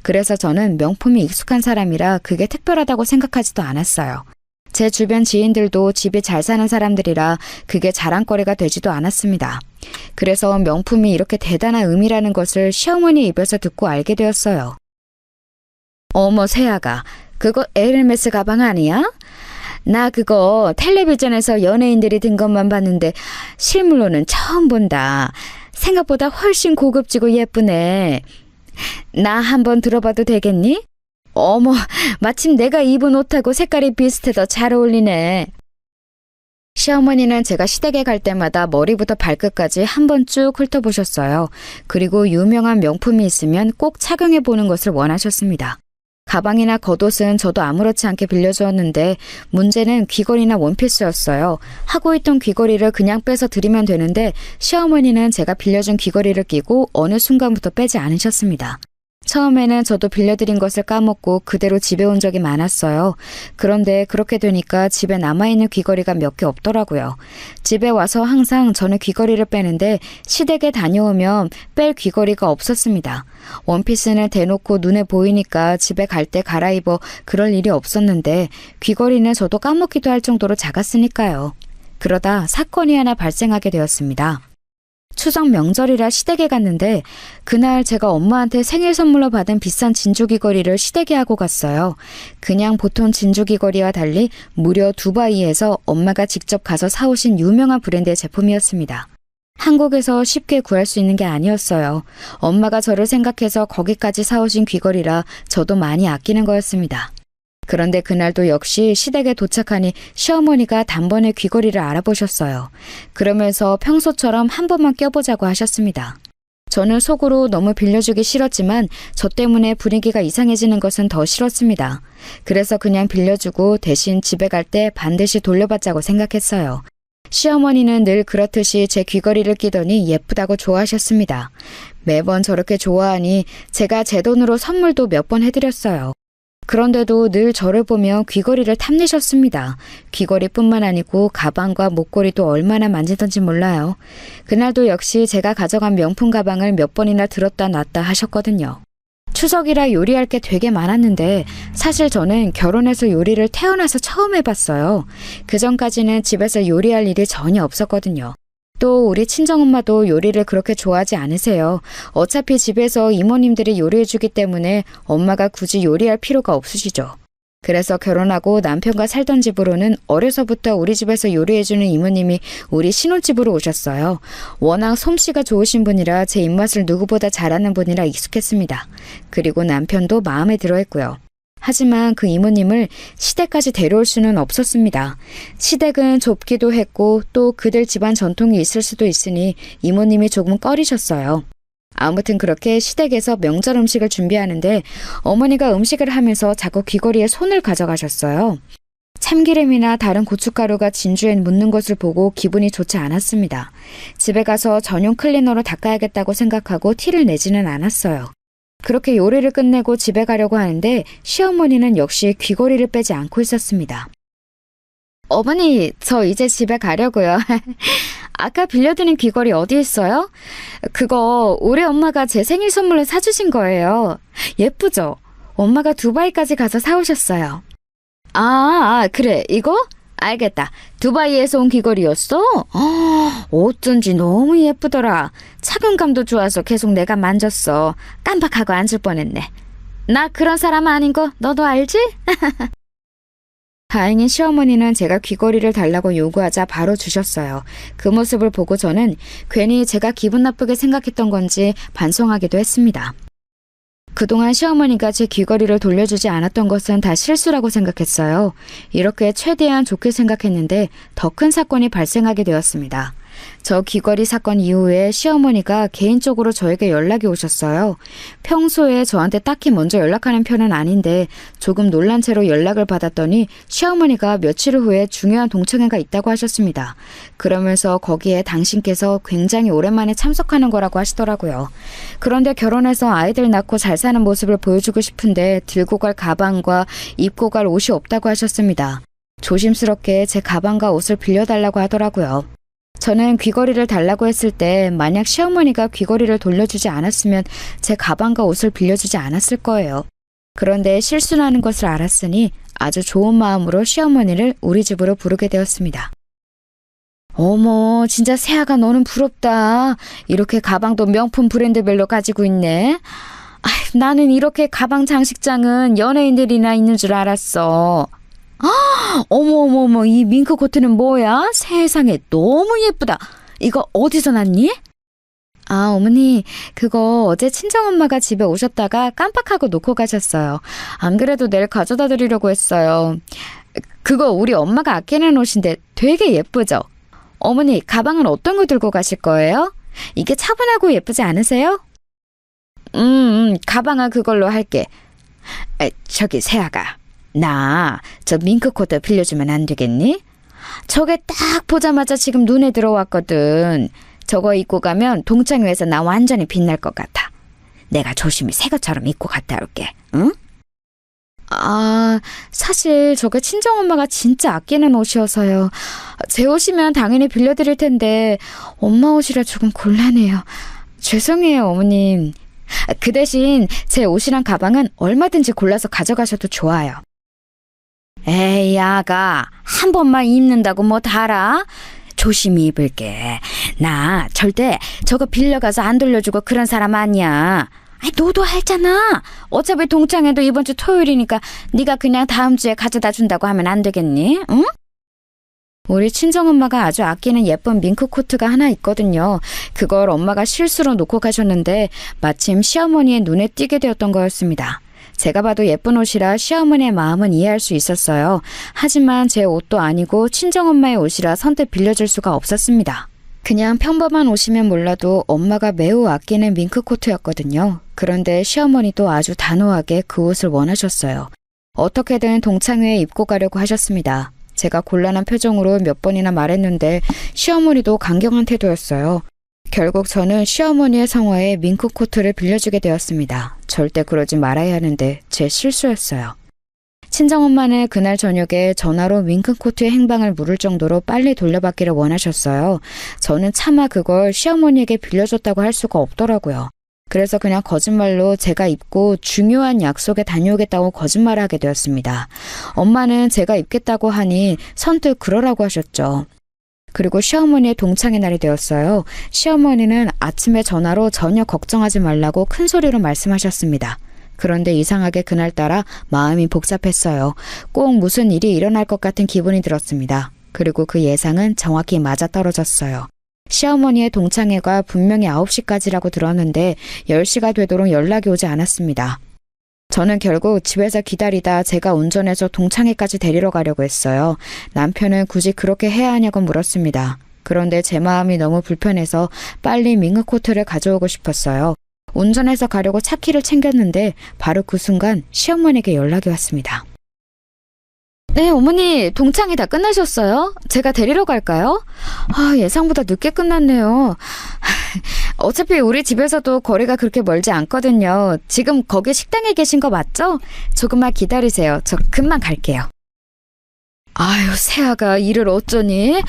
그래서 저는 명품이 익숙한 사람이라 그게 특별하다고 생각하지도 않았어요. 제 주변 지인들도 집이 잘 사는 사람들이라 그게 자랑거리가 되지도 않았습니다. 그래서 명품이 이렇게 대단한 의미라는 것을 시어머니 입에서 듣고 알게 되었어요. 어머 세아가 그거 에르메스 가방 아니야? 나 그거 텔레비전에서 연예인들이 든 것만 봤는데 실물로는 처음 본다. 생각보다 훨씬 고급지고 예쁘네. 나 한번 들어봐도 되겠니? 어머, 마침 내가 입은 옷하고 색깔이 비슷해서 잘 어울리네. 시어머니는 제가 시댁에 갈 때마다 머리부터 발끝까지 한 번 쭉 훑어보셨어요. 그리고 유명한 명품이 있으면 꼭 착용해보는 것을 원하셨습니다. 가방이나 겉옷은 저도 아무렇지 않게 빌려주었는데 문제는 귀걸이나 원피스였어요. 하고 있던 귀걸이를 그냥 빼서 드리면 되는데 시어머니는 제가 빌려준 귀걸이를 끼고 어느 순간부터 빼지 않으셨습니다. 처음에는 저도 빌려드린 것을 까먹고 그대로 집에 온 적이 많았어요. 그런데 그렇게 되니까 집에 남아있는 귀걸이가 몇 개 없더라고요. 집에 와서 항상 저는 귀걸이를 빼는데 시댁에 다녀오면 뺄 귀걸이가 없었습니다. 원피스는 대놓고 눈에 보이니까 집에 갈 때 갈아입어 그럴 일이 없었는데 귀걸이는 저도 까먹기도 할 정도로 작았으니까요. 그러다 사건이 하나 발생하게 되었습니다. 추석 명절이라 시댁에 갔는데 그날 제가 엄마한테 생일 선물로 받은 비싼 진주 귀걸이를 시댁에 하고 갔어요. 그냥 보통 진주 귀걸이와 달리 무려 두바이에서 엄마가 직접 가서 사오신 유명한 브랜드의 제품이었습니다. 한국에서 쉽게 구할 수 있는 게 아니었어요. 엄마가 저를 생각해서 거기까지 사오신 귀걸이라 저도 많이 아끼는 거였습니다. 그런데 그날도 역시 시댁에 도착하니 시어머니가 단번에 귀걸이를 알아보셨어요. 그러면서 평소처럼 한 번만 껴보자고 하셨습니다. 저는 속으로 너무 빌려주기 싫었지만 저 때문에 분위기가 이상해지는 것은 더 싫었습니다. 그래서 그냥 빌려주고 대신 집에 갈 때 반드시 돌려받자고 생각했어요. 시어머니는 늘 그렇듯이 제 귀걸이를 끼더니 예쁘다고 좋아하셨습니다. 매번 저렇게 좋아하니 제가 제 돈으로 선물도 몇 번 해드렸어요. 그런데도 늘 저를 보며 귀걸이를 탐내셨습니다. 귀걸이뿐만 아니고 가방과 목걸이도 얼마나 만지던지 몰라요. 그날도 역시 제가 가져간 명품 가방을 몇 번이나 들었다 놨다 하셨거든요. 추석이라 요리할 게 되게 많았는데 사실 저는 결혼해서 요리를 태어나서 처음 해봤어요. 그전까지는 집에서 요리할 일이 전혀 없었거든요. 또 우리 친정엄마도 요리를 그렇게 좋아하지 않으세요. 어차피 집에서 이모님들이 요리해주기 때문에 엄마가 굳이 요리할 필요가 없으시죠. 그래서 결혼하고 남편과 살던 집으로는 어려서부터 우리 집에서 요리해주는 이모님이 우리 신혼집으로 오셨어요. 워낙 솜씨가 좋으신 분이라 제 입맛을 누구보다 잘하는 분이라 익숙했습니다. 그리고 남편도 마음에 들어했고요. 하지만 그 이모님을 시댁까지 데려올 수는 없었습니다. 시댁은 좁기도 했고 또 그들 집안 전통이 있을 수도 있으니 이모님이 조금 꺼리셨어요. 아무튼 그렇게 시댁에서 명절 음식을 준비하는데 어머니가 음식을 하면서 자꾸 귀걸이에 손을 가져가셨어요. 참기름이나 다른 고춧가루가 진주엔 묻는 것을 보고 기분이 좋지 않았습니다. 집에 가서 전용 클리너로 닦아야겠다고 생각하고 티를 내지는 않았어요. 그렇게 요리를 끝내고 집에 가려고 하는데 시어머니는 역시 귀걸이를 빼지 않고 있었습니다. 어머니, 저 이제 집에 가려고요. 아까 빌려드린 귀걸이 어디 있어요? 그거 우리 엄마가 제 생일 선물로 사주신 거예요. 예쁘죠? 엄마가 두바이까지 가서 사오셨어요. 그래, 이거? 알겠다. 두바이에서 온 귀걸이였어? 어쩐지 너무 예쁘더라. 착용감도 좋아서 계속 내가 만졌어. 깜빡하고 앉을 뻔했네. 나 그런 사람 아닌 거 너도 알지? 다행히 시어머니는 제가 귀걸이를 달라고 요구하자 바로 주셨어요. 그 모습을 보고 저는 괜히 제가 기분 나쁘게 생각했던 건지 반성하기도 했습니다. 그동안 시어머니가 제 귀걸이를 돌려주지 않았던 것은 다 실수라고 생각했어요. 이렇게 최대한 좋게 생각했는데 더 큰 사건이 발생하게 되었습니다. 저 귀걸이 사건 이후에 시어머니가 개인적으로 저에게 연락이 오셨어요. 평소에 저한테 딱히 먼저 연락하는 편은 아닌데 조금 놀란 채로 연락을 받았더니 시어머니가 며칠 후에 중요한 동창회가 있다고 하셨습니다. 그러면서 거기에 당신께서 굉장히 오랜만에 참석하는 거라고 하시더라고요. 그런데 결혼해서 아이들 낳고 잘 사는 모습을 보여주고 싶은데 들고 갈 가방과 입고 갈 옷이 없다고 하셨습니다. 조심스럽게 제 가방과 옷을 빌려달라고 하더라고요. 저는 귀걸이를 달라고 했을 때 만약 시어머니가 귀걸이를 돌려주지 않았으면 제 가방과 옷을 빌려주지 않았을 거예요. 그런데 실수라는 것을 알았으니 아주 좋은 마음으로 시어머니를 우리 집으로 부르게 되었습니다. 어머, 진짜 새아가 너는 부럽다. 이렇게 가방도 명품 브랜드별로 가지고 있네. 나는 이렇게 가방 장식장은 연예인들이나 있는 줄 알았어. 어머, 이 밍크 코트는 뭐야? 세상에 너무 예쁘다. 이거 어디서 났니? 어머니, 그거 어제 친정엄마가 집에 오셨다가 깜빡하고 놓고 가셨어요. 안 그래도 내일 가져다 드리려고 했어요. 그거 우리 엄마가 아끼는 옷인데 되게 예쁘죠? 어머니, 가방은 어떤 거 들고 가실 거예요? 이게 차분하고 예쁘지 않으세요? 가방은 그걸로 할게. 저기 세아가, 나 저 밍크 코트 빌려주면 안 되겠니? 저게 딱 보자마자 지금 눈에 들어왔거든. 저거 입고 가면 동창회에서 나 완전히 빛날 것 같아. 내가 조심히 새 것처럼 입고 갔다 올게. 응? 사실 저게 친정엄마가 진짜 아끼는 옷이어서요. 제 옷이면 당연히 빌려드릴 텐데 엄마 옷이라 조금 곤란해요. 죄송해요, 어머님. 그 대신 제 옷이랑 가방은 얼마든지 골라서 가져가셔도 좋아요. 에이, 아가, 한 번만 입는다고 뭐 달아? 조심히 입을게. 나 절대 저거 빌려가서 안 돌려주고 그런 사람 아니야. 너도 알잖아. 어차피 동창회도 이번 주 토요일이니까 네가 그냥 다음 주에 가져다 준다고 하면 안 되겠니? 응? 우리 친정엄마가 아주 아끼는 예쁜 밍크 코트가 하나 있거든요. 그걸 엄마가 실수로 놓고 가셨는데 마침 시어머니의 눈에 띄게 되었던 거였습니다. 제가 봐도 예쁜 옷이라 시어머니의 마음은 이해할 수 있었어요. 하지만 제 옷도 아니고 친정엄마의 옷이라 선뜻 빌려줄 수가 없었습니다. 그냥 평범한 옷이면 몰라도 엄마가 매우 아끼는 밍크 코트였거든요. 그런데 시어머니도 아주 단호하게 그 옷을 원하셨어요. 어떻게든 동창회에 입고 가려고 하셨습니다. 제가 곤란한 표정으로 몇 번이나 말했는데 시어머니도 강경한 태도였어요. 결국 저는 시어머니의 성화에 밍크 코트를 빌려주게 되었습니다. 절대 그러지 말아야 하는데 제 실수였어요. 친정엄마는 그날 저녁에 전화로 밍크 코트의 행방을 물을 정도로 빨리 돌려받기를 원하셨어요. 저는 차마 그걸 시어머니에게 빌려줬다고 할 수가 없더라고요. 그래서 그냥 거짓말로 제가 입고 중요한 약속에 다녀오겠다고 거짓말을 하게 되었습니다. 엄마는 제가 입겠다고 하니 선뜻 그러라고 하셨죠. 그리고 시어머니의 동창회 날이 되었어요. 시어머니는 아침에 전화로 전혀 걱정하지 말라고 큰 소리로 말씀하셨습니다. 그런데 이상하게 그날따라 마음이 복잡했어요. 꼭 무슨 일이 일어날 것 같은 기분이 들었습니다. 그리고 그 예상은 정확히 맞아떨어졌어요. 시어머니의 동창회가 분명히 9시까지라고 들었는데 10시가 되도록 연락이 오지 않았습니다. 저는 결국 집에서 기다리다 제가 운전해서 동창회까지 데리러 가려고 했어요. 남편은 굳이 그렇게 해야 하냐고 물었습니다. 그런데 제 마음이 너무 불편해서 빨리 밍크 코트를 가져오고 싶었어요. 운전해서 가려고 차키를 챙겼는데 바로 그 순간 시어머니에게 연락이 왔습니다. 네, 어머니, 동창회 다 끝나셨어요? 제가 데리러 갈까요? 예상보다 늦게 끝났네요. 어차피 우리 집에서도 거리가 그렇게 멀지 않거든요. 지금 거기 식당에 계신 거 맞죠? 조금만 기다리세요. 저 금방 갈게요. 아유, 세아가 일을 어쩌니?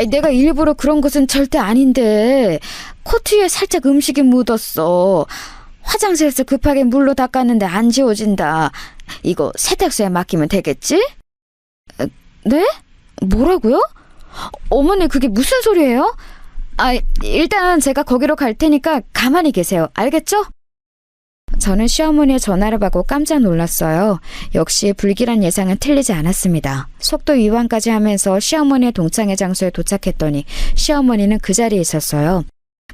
내가 일부러 그런 것은 절대 아닌데 코트에 살짝 음식이 묻었어. 화장실에서 급하게 물로 닦았는데 안 지워진다. 이거 세탁소에 맡기면 되겠지? 네? 뭐라고요? 어머니, 그게 무슨 소리예요? 일단 제가 거기로 갈 테니까 가만히 계세요. 알겠죠? 저는 시어머니의 전화를 받고 깜짝 놀랐어요. 역시 불길한 예상은 틀리지 않았습니다. 속도 위반까지 하면서 시어머니의 동창회 장소에 도착했더니 시어머니는 그 자리에 있었어요.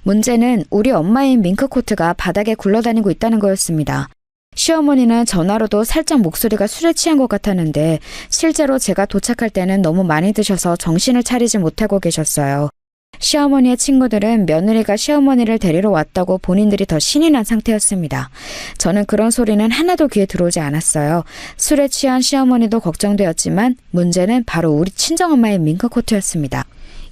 문제는 우리 엄마인 밍크 코트가 바닥에 굴러다니고 있다는 거였습니다. 시어머니는 전화로도 살짝 목소리가 술에 취한 것 같았는데 실제로 제가 도착할 때는 너무 많이 드셔서 정신을 차리지 못하고 계셨어요. 시어머니의 친구들은 며느리가 시어머니를 데리러 왔다고 본인들이 더 신이 난 상태였습니다. 저는 그런 소리는 하나도 귀에 들어오지 않았어요. 술에 취한 시어머니도 걱정되었지만 문제는 바로 우리 친정엄마의 밍크 코트였습니다.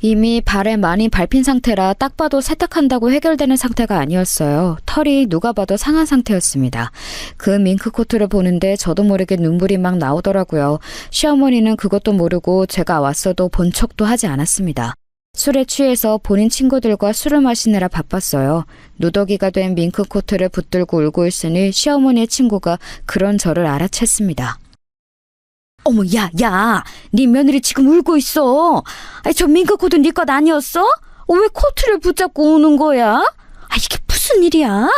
이미 발에 많이 밟힌 상태라 딱 봐도 세탁한다고 해결되는 상태가 아니었어요. 털이 누가 봐도 상한 상태였습니다. 그 밍크 코트를 보는데 저도 모르게 눈물이 막 나오더라고요. 시어머니는 그것도 모르고 제가 왔어도 본 척도 하지 않았습니다. 술에 취해서 본인 친구들과 술을 마시느라 바빴어요. 누더기가 된 밍크 코트를 붙들고 울고 있으니 시어머니의 친구가 그런 저를 알아챘습니다. 어머, 야, 네 며느리 지금 울고 있어. 저 밍크 코트 네 것 아니었어? 왜 코트를 붙잡고 우는 거야? 이게 무슨 일이야?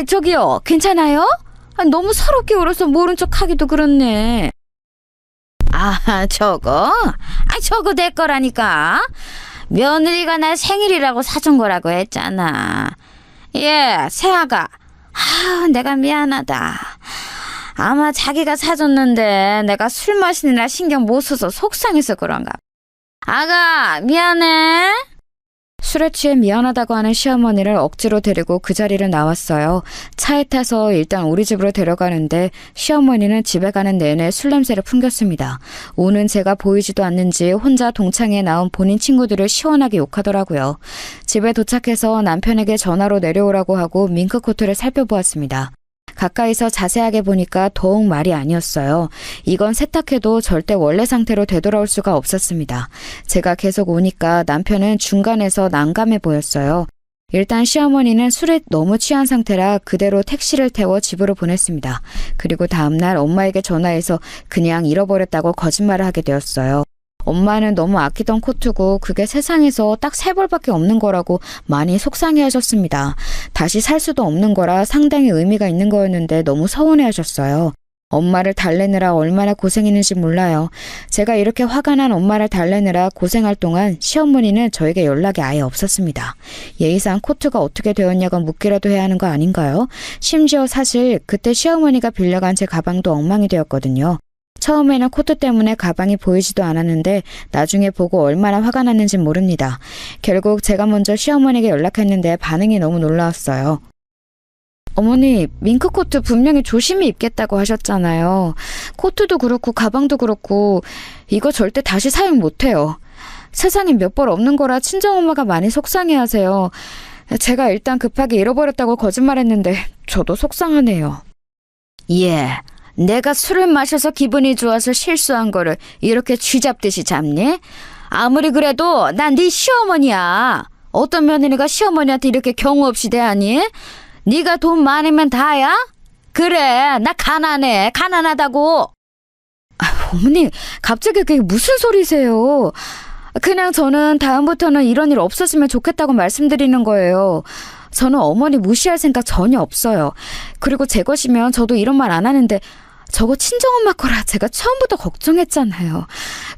저기요, 괜찮아요? 너무 서럽게 울어서 모른 척 하기도 그렇네. 저거 내 거라니까. 며느리가 나 생일이라고 사준 거라고 했잖아. 세아가. 내가 미안하다. 아마 자기가 사줬는데 내가 술 마시느라 신경 못 써서 속상해서 그런가. 아가, 미안해. 술에 취해 미안하다고 하는 시어머니를 억지로 데리고 그 자리를 나왔어요. 차에 타서 일단 우리 집으로 데려가는데 시어머니는 집에 가는 내내 술 냄새를 풍겼습니다. 오는 제가 보이지도 않는지 혼자 동창회에 나온 본인 친구들을 시원하게 욕하더라고요. 집에 도착해서 남편에게 전화로 내려오라고 하고 밍크코트를 살펴보았습니다. 가까이서 자세하게 보니까 더욱 말이 아니었어요. 이건 세탁해도 절대 원래 상태로 되돌아올 수가 없었습니다. 제가 계속 오니까 남편은 중간에서 난감해 보였어요. 일단 시어머니는 술에 너무 취한 상태라 그대로 택시를 태워 집으로 보냈습니다. 그리고 다음날 엄마에게 전화해서 그냥 잃어버렸다고 거짓말을 하게 되었어요. 엄마는 너무 아끼던 코트고 그게 세상에서 딱 3벌밖에 없는 거라고 많이 속상해 하셨습니다. 다시 살 수도 없는 거라 상당히 의미가 있는 거였는데 너무 서운해 하셨어요. 엄마를 달래느라 얼마나 고생했는지 몰라요. 제가 이렇게 화가 난 엄마를 달래느라 고생할 동안 시어머니는 저에게 연락이 아예 없었습니다. 예의상 코트가 어떻게 되었냐고 묻기라도 해야 하는 거 아닌가요? 심지어 사실 그때 시어머니가 빌려간 제 가방도 엉망이 되었거든요. 처음에는 코트 때문에 가방이 보이지도 않았는데 나중에 보고 얼마나 화가 났는지 모릅니다. 결국 제가 먼저 시어머니에게 연락했는데 반응이 너무 놀라웠어요. 어머니, 밍크코트 분명히 조심히 입겠다고 하셨잖아요. 코트도 그렇고 가방도 그렇고 이거 절대 다시 사용 못해요. 세상에 몇 벌 없는 거라 친정엄마가 많이 속상해하세요. 제가 일단 급하게 잃어버렸다고 거짓말했는데 저도 속상하네요. 예. 내가 술을 마셔서 기분이 좋아서 실수한 거를 이렇게 쥐잡듯이 잡니? 아무리 그래도 난 네 시어머니야. 어떤 며느리가 시어머니한테 이렇게 경우 없이 대하니? 네가 돈 많으면 다야? 그래, 나 가난해. 가난하다고. 어머니, 갑자기 그게 무슨 소리세요? 그냥 저는 다음부터는 이런 일 없었으면 좋겠다고 말씀드리는 거예요. 저는 어머니 무시할 생각 전혀 없어요. 그리고 제 것이면 저도 이런 말 안 하는데 저거 친정엄마 거라 제가 처음부터 걱정했잖아요.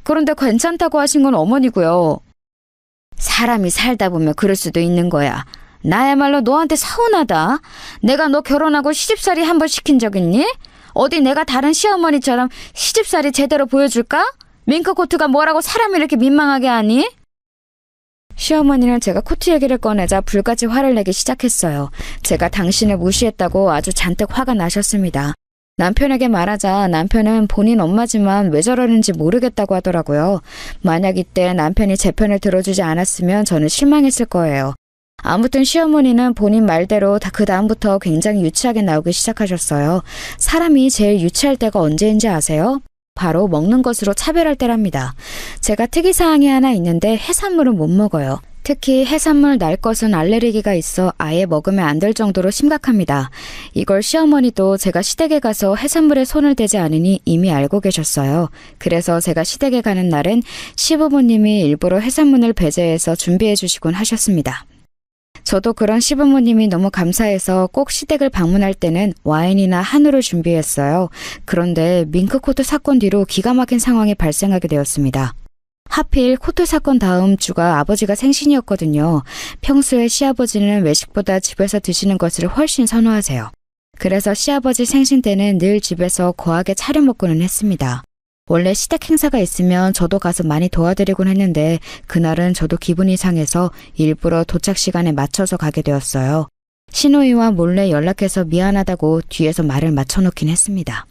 그런데 괜찮다고 하신 건 어머니고요. 사람이 살다 보면 그럴 수도 있는 거야. 나야말로 너한테 서운하다. 내가 너 결혼하고 시집살이 한번 시킨 적 있니? 어디 내가 다른 시어머니처럼 시집살이 제대로 보여줄까? 밍크코트가 뭐라고 사람을 이렇게 민망하게 하니? 시어머니는 제가 코트 얘기를 꺼내자 불같이 화를 내기 시작했어요. 제가 당신을 무시했다고 아주 잔뜩 화가 나셨습니다. 남편에게 말하자 남편은 본인 엄마지만 왜 저러는지 모르겠다고 하더라고요. 만약 이때 남편이 제 편을 들어주지 않았으면 저는 실망했을 거예요. 아무튼 시어머니는 본인 말대로 그 다음부터 굉장히 유치하게 나오기 시작하셨어요. 사람이 제일 유치할 때가 언제인지 아세요? 바로 먹는 것으로 차별할 때랍니다. 제가 특이사항이 하나 있는데 해산물은 못 먹어요. 특히 해산물 날 것은 알레르기가 있어 아예 먹으면 안 될 정도로 심각합니다. 이걸 시어머니도 제가 시댁에 가서 해산물에 손을 대지 않으니 이미 알고 계셨어요. 그래서 제가 시댁에 가는 날은 시부모님이 일부러 해산물을 배제해서 준비해 주시곤 하셨습니다. 저도 그런 시부모님이 너무 감사해서 꼭 시댁을 방문할 때는 와인이나 한우를 준비했어요. 그런데 밍크코트 사건 뒤로 기가 막힌 상황이 발생하게 되었습니다. 하필 코트 사건 다음 주가 아버지가 생신이었거든요. 평소에 시아버지는 외식보다 집에서 드시는 것을 훨씬 선호하세요. 그래서 시아버지 생신 때는 늘 집에서 거하게 차려 먹고는 했습니다. 원래 시댁 행사가 있으면 저도 가서 많이 도와드리곤 했는데 그날은 저도 기분이 상해서 일부러 도착 시간에 맞춰서 가게 되었어요. 시누이와 몰래 연락해서 미안하다고 뒤에서 말을 맞춰놓긴 했습니다.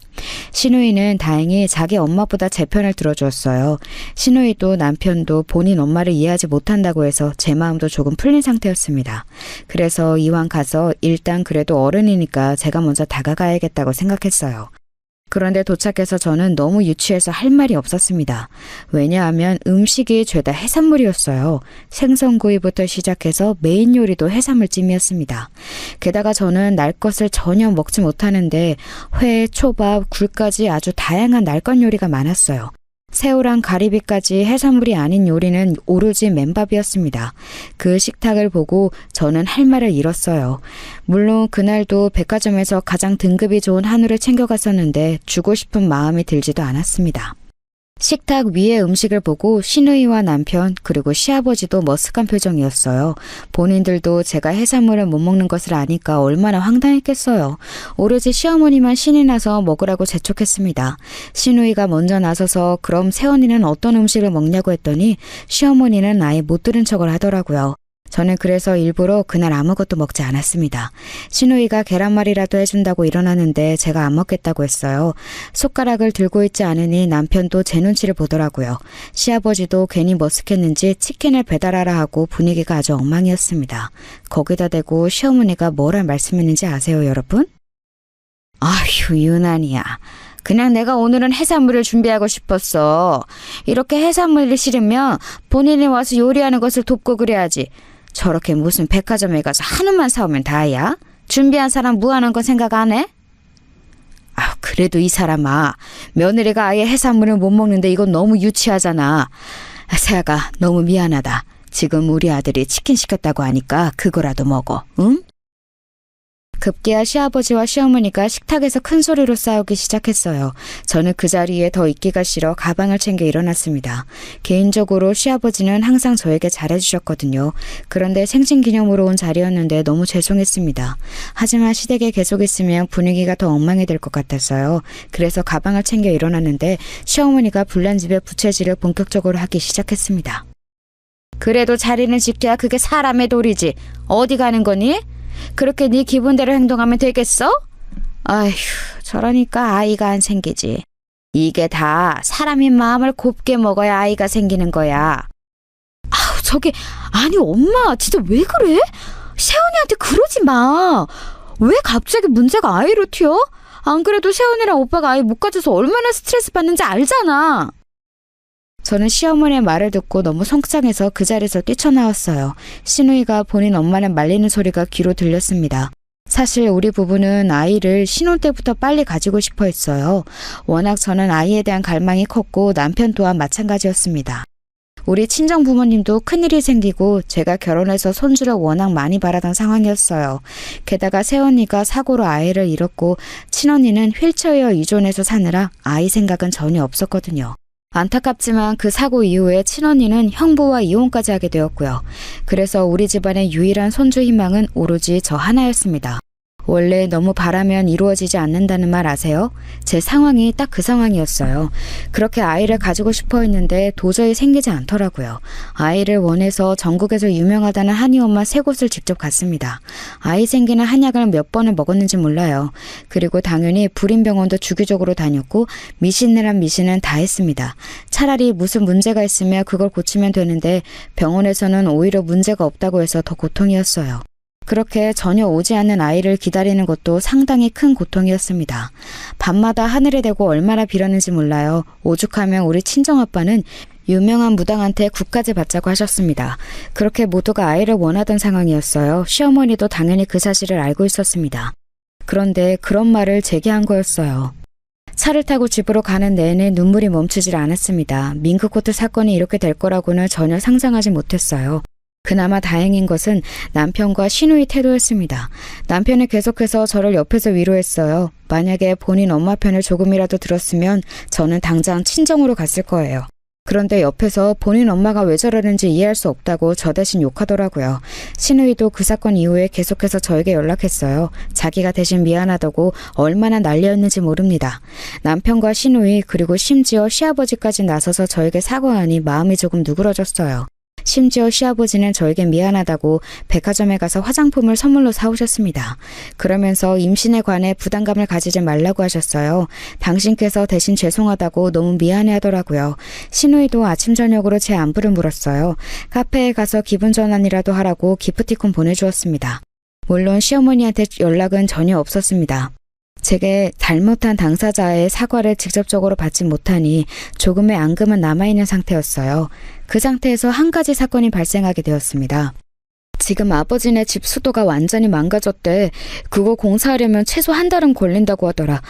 시누이는 다행히 자기 엄마보다 제 편을 들어주었어요. 시누이도 남편도 본인 엄마를 이해하지 못한다고 해서 제 마음도 조금 풀린 상태였습니다. 그래서 이왕 가서 일단 그래도 어른이니까 제가 먼저 다가가야겠다고 생각했어요. 그런데 도착해서 저는 너무 유치해서 할 말이 없었습니다. 왜냐하면 음식이 죄다 해산물이었어요. 생선구이부터 시작해서 메인 요리도 해산물찜이었습니다. 게다가 저는 날 것을 전혀 먹지 못하는데 회, 초밥, 굴까지 아주 다양한 날 것 요리가 많았어요. 새우랑 가리비까지 해산물이 아닌 요리는 오로지 맨밥이었습니다. 그 식탁을 보고 저는 할 말을 잃었어요. 물론 그날도 백화점에서 가장 등급이 좋은 한우를 챙겨갔었는데 주고 싶은 마음이 들지도 않았습니다. 식탁 위에 음식을 보고 시누이와 남편 그리고 시아버지도 머쓱한 표정이었어요. 본인들도 제가 해산물을 못 먹는 것을 아니까 얼마나 황당했겠어요. 오로지 시어머니만 신이 나서 먹으라고 재촉했습니다. 시누이가 먼저 나서서 그럼 새언니는 어떤 음식을 먹냐고 했더니 시어머니는 아예 못 들은 척을 하더라고요. 저는 그래서 일부러 그날 아무것도 먹지 않았습니다. 시누이가 계란말이라도 해준다고 일어나는데 제가 안 먹겠다고 했어요. 숟가락을 들고 있지 않으니 남편도 제 눈치를 보더라고요. 시아버지도 괜히 머쓱했는지 치킨을 배달하라 하고 분위기가 아주 엉망이었습니다. 거기다 대고 시어머니가 뭐라 말씀했는지 아세요, 여러분? 아휴, 유난이야. 그냥 내가 오늘은 해산물을 준비하고 싶었어. 이렇게 해산물이 싫으면 본인이 와서 요리하는 것을 돕고 그래야지. 저렇게 무슨 백화점에 가서 한우만 사오면 다야? 준비한 사람 무하는 건 생각 안 해? 아, 그래도 이 사람아, 며느리가 아예 해산물을 못 먹는데 이건 너무 유치하잖아. 세아가 너무 미안하다. 지금 우리 아들이 치킨 시켰다고 하니까 그거라도 먹어, 응? 급기야 시아버지와 시어머니가 식탁에서 큰 소리로 싸우기 시작했어요. 저는 그 자리에 더 있기가 싫어 가방을 챙겨 일어났습니다. 개인적으로 시아버지는 항상 저에게 잘해주셨거든요. 그런데 생신기념으로 온 자리였는데 너무 죄송했습니다. 하지만 시댁에 계속 있으면 분위기가 더 엉망이 될 것 같았어요. 그래서 가방을 챙겨 일어났는데 시어머니가 불난집에 부채질을 본격적으로 하기 시작했습니다. 그래도 자리는 지켜야 그게 사람의 도리지. 어디 가는 거니? 그렇게 네 기분대로 행동하면 되겠어? 아휴, 저러니까 아이가 안 생기지. 이게 다 사람이 마음을 곱게 먹어야 아이가 생기는 거야. 아우, 아니 엄마 진짜 왜 그래? 세훈이한테 그러지 마. 왜 갑자기 문제가 아이로 튀어? 안 그래도 세훈이랑 오빠가 아이 못 가져서 얼마나 스트레스 받는지 알잖아. 저는 시어머니의 말을 듣고 너무 속상해서 그 자리에서 뛰쳐나왔어요. 시누이가 본인 엄마는 말리는 소리가 귀로 들렸습니다. 사실 우리 부부는 아이를 신혼 때부터 빨리 가지고 싶어 했어요. 워낙 저는 아이에 대한 갈망이 컸고 남편 또한 마찬가지였습니다. 우리 친정 부모님도 큰일이 생기고 제가 결혼해서 손주를 워낙 많이 바라던 상황이었어요. 게다가 새언니가 사고로 아이를 잃었고 친언니는 휠체어에 의존해서 사느라 아이 생각은 전혀 없었거든요. 안타깝지만 그 사고 이후에 친언니는 형부와 이혼까지 하게 되었고요. 그래서 우리 집안의 유일한 손주 희망은 오로지 저 하나였습니다. 원래 너무 바라면 이루어지지 않는다는 말 아세요? 제 상황이 딱 그 상황이었어요. 그렇게 아이를 가지고 싶어 했는데 도저히 생기지 않더라고요. 아이를 원해서 전국에서 유명하다는 한의원만 3곳을 직접 갔습니다. 아이 생기는 한약을 몇 번을 먹었는지 몰라요. 그리고 당연히 불임병원도 주기적으로 다녔고 미신이란 미신은 다 했습니다. 차라리 무슨 문제가 있으면 그걸 고치면 되는데 병원에서는 오히려 문제가 없다고 해서 더 고통이었어요. 그렇게 전혀 오지 않는 아이를 기다리는 것도 상당히 큰 고통이었습니다. 밤마다 하늘에 대고 얼마나 빌었는지 몰라요. 오죽하면 우리 친정아빠는 유명한 무당한테 국까지 받자고 하셨습니다. 그렇게 모두가 아이를 원하던 상황이었어요. 시어머니도 당연히 그 사실을 알고 있었습니다. 그런데 그런 말을 제게 한 거였어요. 차를 타고 집으로 가는 내내 눈물이 멈추질 않았습니다. 밍크코트 사건이 이렇게 될 거라고는 전혀 상상하지 못했어요. 그나마 다행인 것은 남편과 시누이 태도였습니다. 남편이 계속해서 저를 옆에서 위로했어요. 만약에 본인 엄마 편을 조금이라도 들었으면 저는 당장 친정으로 갔을 거예요. 그런데 옆에서 본인 엄마가 왜 저러는지 이해할 수 없다고 저 대신 욕하더라고요. 시누이도 그 사건 이후에 계속해서 저에게 연락했어요. 자기가 대신 미안하다고 얼마나 난리였는지 모릅니다. 남편과 시누이 그리고 심지어 시아버지까지 나서서 저에게 사과하니 마음이 조금 누그러졌어요. 심지어 시아버지는 저에게 미안하다고 백화점에 가서 화장품을 선물로 사오셨습니다. 그러면서 임신에 관해 부담감을 가지지 말라고 하셨어요. 당신께서 대신 죄송하다고 너무 미안해 하더라고요. 시누이도 아침 저녁으로 제 안부를 물었어요. 카페에 가서 기분 전환이라도 하라고 기프티콘 보내주었습니다. 물론 시어머니한테 연락은 전혀 없었습니다. 제게 잘못한 당사자의 사과를 직접적으로 받지 못하니 조금의 앙금은 남아있는 상태였어요. 그 상태에서 한 가지 사건이 발생하게 되었습니다. 지금 아버지네 집 수도가 완전히 망가졌대. 그거 공사하려면 최소 한 달은 걸린다고 하더라.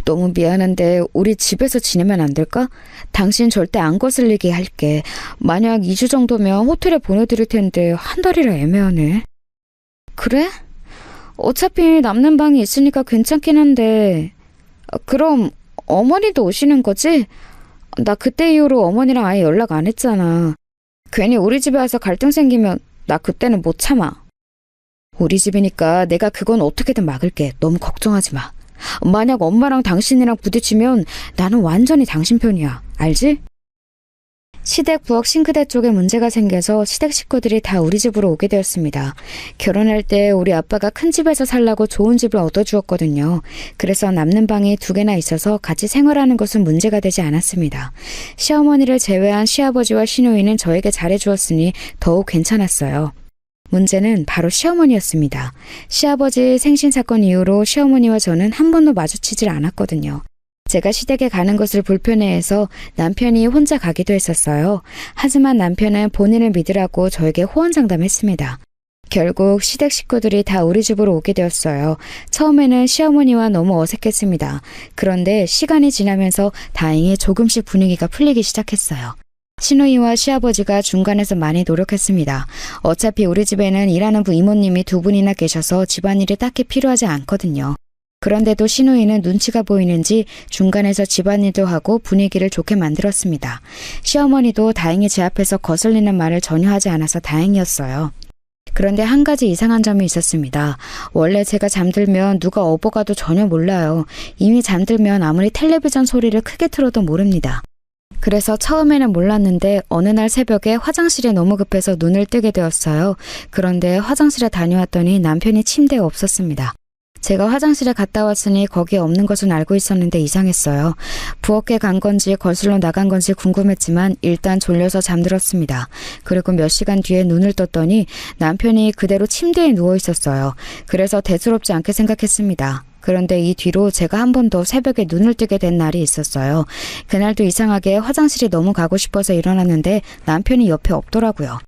너무 미안한데 우리 집에서 지내면 안 될까? 당신 절대 안 거슬리게 할게. 만약 2주 정도면 호텔에 보내드릴 텐데 한 달이라 애매하네. 그래? 어차피 남는 방이 있으니까 괜찮긴 한데 그럼 어머니도 오시는 거지? 나 그때 이후로 어머니랑 아예 연락 안 했잖아. 괜히 우리 집에 와서 갈등 생기면 나 그때는 못 참아. 우리 집이니까 내가 그건 어떻게든 막을게. 너무 걱정하지 마. 만약 엄마랑 당신이랑 부딪히면 나는 완전히 당신 편이야. 알지? 시댁 부엌 싱크대 쪽에 문제가 생겨서 시댁 식구들이 다 우리 집으로 오게 되었습니다. 결혼할 때 우리 아빠가 큰 집에서 살라고 좋은 집을 얻어주었거든요. 그래서 남는 방이 2개나 있어서 같이 생활하는 것은 문제가 되지 않았습니다. 시어머니를 제외한 시아버지와 시누이는 저에게 잘해주었으니 더욱 괜찮았어요. 문제는 바로 시어머니였습니다. 시아버지 생신 사건 이후로 시어머니와 저는 한 번도 마주치질 않았거든요. 제가 시댁에 가는 것을 불편해해서 남편이 혼자 가기도 했었어요. 하지만 남편은 본인을 믿으라고 저에게 호언장담했습니다. 결국 시댁 식구들이 다 우리 집으로 오게 되었어요. 처음에는 시어머니와 너무 어색했습니다. 그런데 시간이 지나면서 다행히 조금씩 분위기가 풀리기 시작했어요. 시누이와 시아버지가 중간에서 많이 노력했습니다. 어차피 우리 집에는 일하는 이모님이 2분이나 계셔서 집안일이 딱히 필요하지 않거든요. 그런데도 시누이는 눈치가 보이는지 중간에서 집안일도 하고 분위기를 좋게 만들었습니다. 시어머니도 다행히 제 앞에서 거슬리는 말을 전혀 하지 않아서 다행이었어요. 그런데 한 가지 이상한 점이 있었습니다. 원래 제가 잠들면 누가 업어가도 전혀 몰라요. 이미 잠들면 아무리 텔레비전 소리를 크게 틀어도 모릅니다. 그래서 처음에는 몰랐는데 어느 날 새벽에 화장실이 너무 급해서 눈을 뜨게 되었어요. 그런데 화장실에 다녀왔더니 남편이 침대에 없었습니다. 제가 화장실에 갔다 왔으니 거기에 없는 것은 알고 있었는데 이상했어요. 부엌에 간 건지 거실로 나간 건지 궁금했지만 일단 졸려서 잠들었습니다. 그리고 몇 시간 뒤에 눈을 떴더니 남편이 그대로 침대에 누워 있었어요. 그래서 대수롭지 않게 생각했습니다. 그런데 이 뒤로 제가 한 번 더 새벽에 눈을 뜨게 된 날이 있었어요. 그날도 이상하게 화장실이 너무 가고 싶어서 일어났는데 남편이 옆에 없더라고요.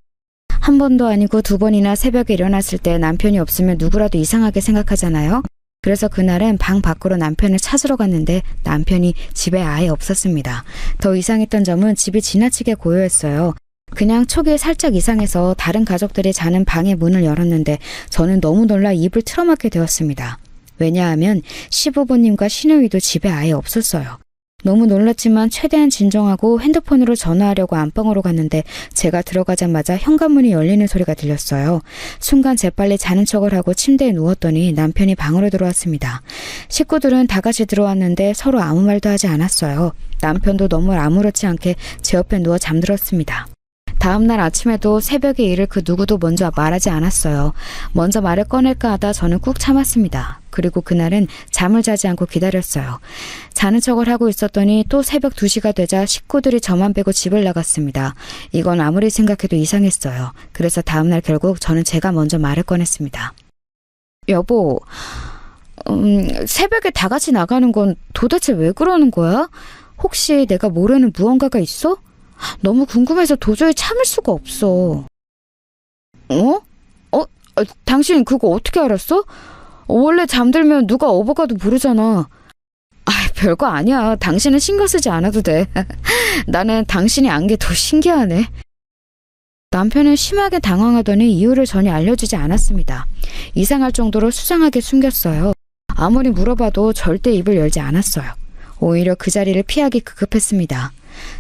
한 번도 아니고 2번이나 새벽에 일어났을 때 남편이 없으면 누구라도 이상하게 생각하잖아요. 그래서 그날은 방 밖으로 남편을 찾으러 갔는데 남편이 집에 아예 없었습니다. 더 이상했던 점은 집이 지나치게 고요했어요. 그냥 초기에 살짝 이상해서 다른 가족들이 자는 방의 문을 열었는데 저는 너무 놀라 입을 틀어막게 되었습니다. 왜냐하면 시부모님과 시누이도 집에 아예 없었어요. 너무 놀랐지만 최대한 진정하고 핸드폰으로 전화하려고 안방으로 갔는데 제가 들어가자마자 현관문이 열리는 소리가 들렸어요. 순간 재빨리 자는 척을 하고 침대에 누웠더니 남편이 방으로 들어왔습니다. 식구들은 다 같이 들어왔는데 서로 아무 말도 하지 않았어요. 남편도 너무 아무렇지 않게 제 옆에 누워 잠들었습니다. 다음날 아침에도 새벽에 일을 그 누구도 먼저 말하지 않았어요. 먼저 말을 꺼낼까 하다 저는 꾹 참았습니다. 그리고 그날은 잠을 자지 않고 기다렸어요. 자는 척을 하고 있었더니 또 새벽 2시가 되자 식구들이 저만 빼고 집을 나갔습니다. 이건 아무리 생각해도 이상했어요. 그래서 다음날 결국 저는 제가 먼저 말을 꺼냈습니다. 여보, 새벽에 다 같이 나가는 건 도대체 왜 그러는 거야? 혹시 내가 모르는 무언가가 있어? 너무 궁금해서 도저히 참을 수가 없어. 당신 그거 어떻게 알았어? 원래 잠들면 누가 업어가도 모르잖아. 별거 아니야. 당신은 신경 쓰지 않아도 돼. 나는 당신이 안 게 더 신기하네. 남편은 심하게 당황하더니 이유를 전혀 알려주지 않았습니다. 이상할 정도로 수상하게 숨겼어요. 아무리 물어봐도 절대 입을 열지 않았어요. 오히려 그 자리를 피하기 급급했습니다.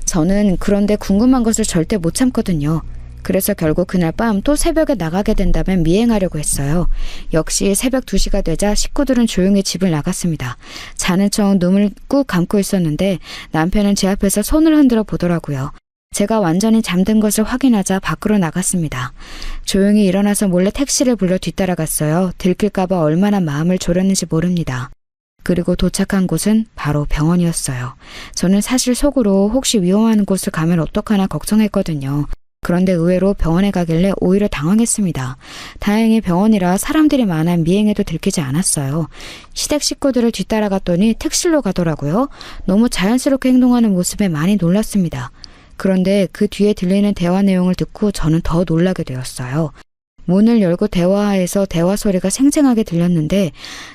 저는 그런데 궁금한 것을 절대 못 참거든요. 그래서 결국 그날 밤 또 새벽에 나가게 된다면 미행하려고 했어요. 역시 새벽 2시가 되자 식구들은 조용히 집을 나갔습니다. 자는 척 눈을 꾹 감고 있었는데 남편은 제 앞에서 손을 흔들어 보더라고요. 제가 완전히 잠든 것을 확인하자 밖으로 나갔습니다. 조용히 일어나서 몰래 택시를 불러 뒤따라갔어요. 들킬까봐 얼마나 마음을 졸였는지 모릅니다. 그리고 도착한 곳은 바로 병원이었어요. 저는 사실 속으로 혹시 위험한 곳을 가면 어떡하나 걱정했거든요. 그런데 의외로 병원에 가길래 오히려 당황했습니다. 다행히 병원이라 사람들이 많아 미행에도 들키지 않았어요. 시댁 식구들을 뒤따라갔더니 택시로 가더라고요. 너무 자연스럽게 행동하는 모습에 많이 놀랐습니다. 그런데 그 뒤에 들리는 대화 내용을 듣고 저는 더 놀라게 되었어요. 문을 열고 대화하에서 대화 소리가 생생하게 들렸는데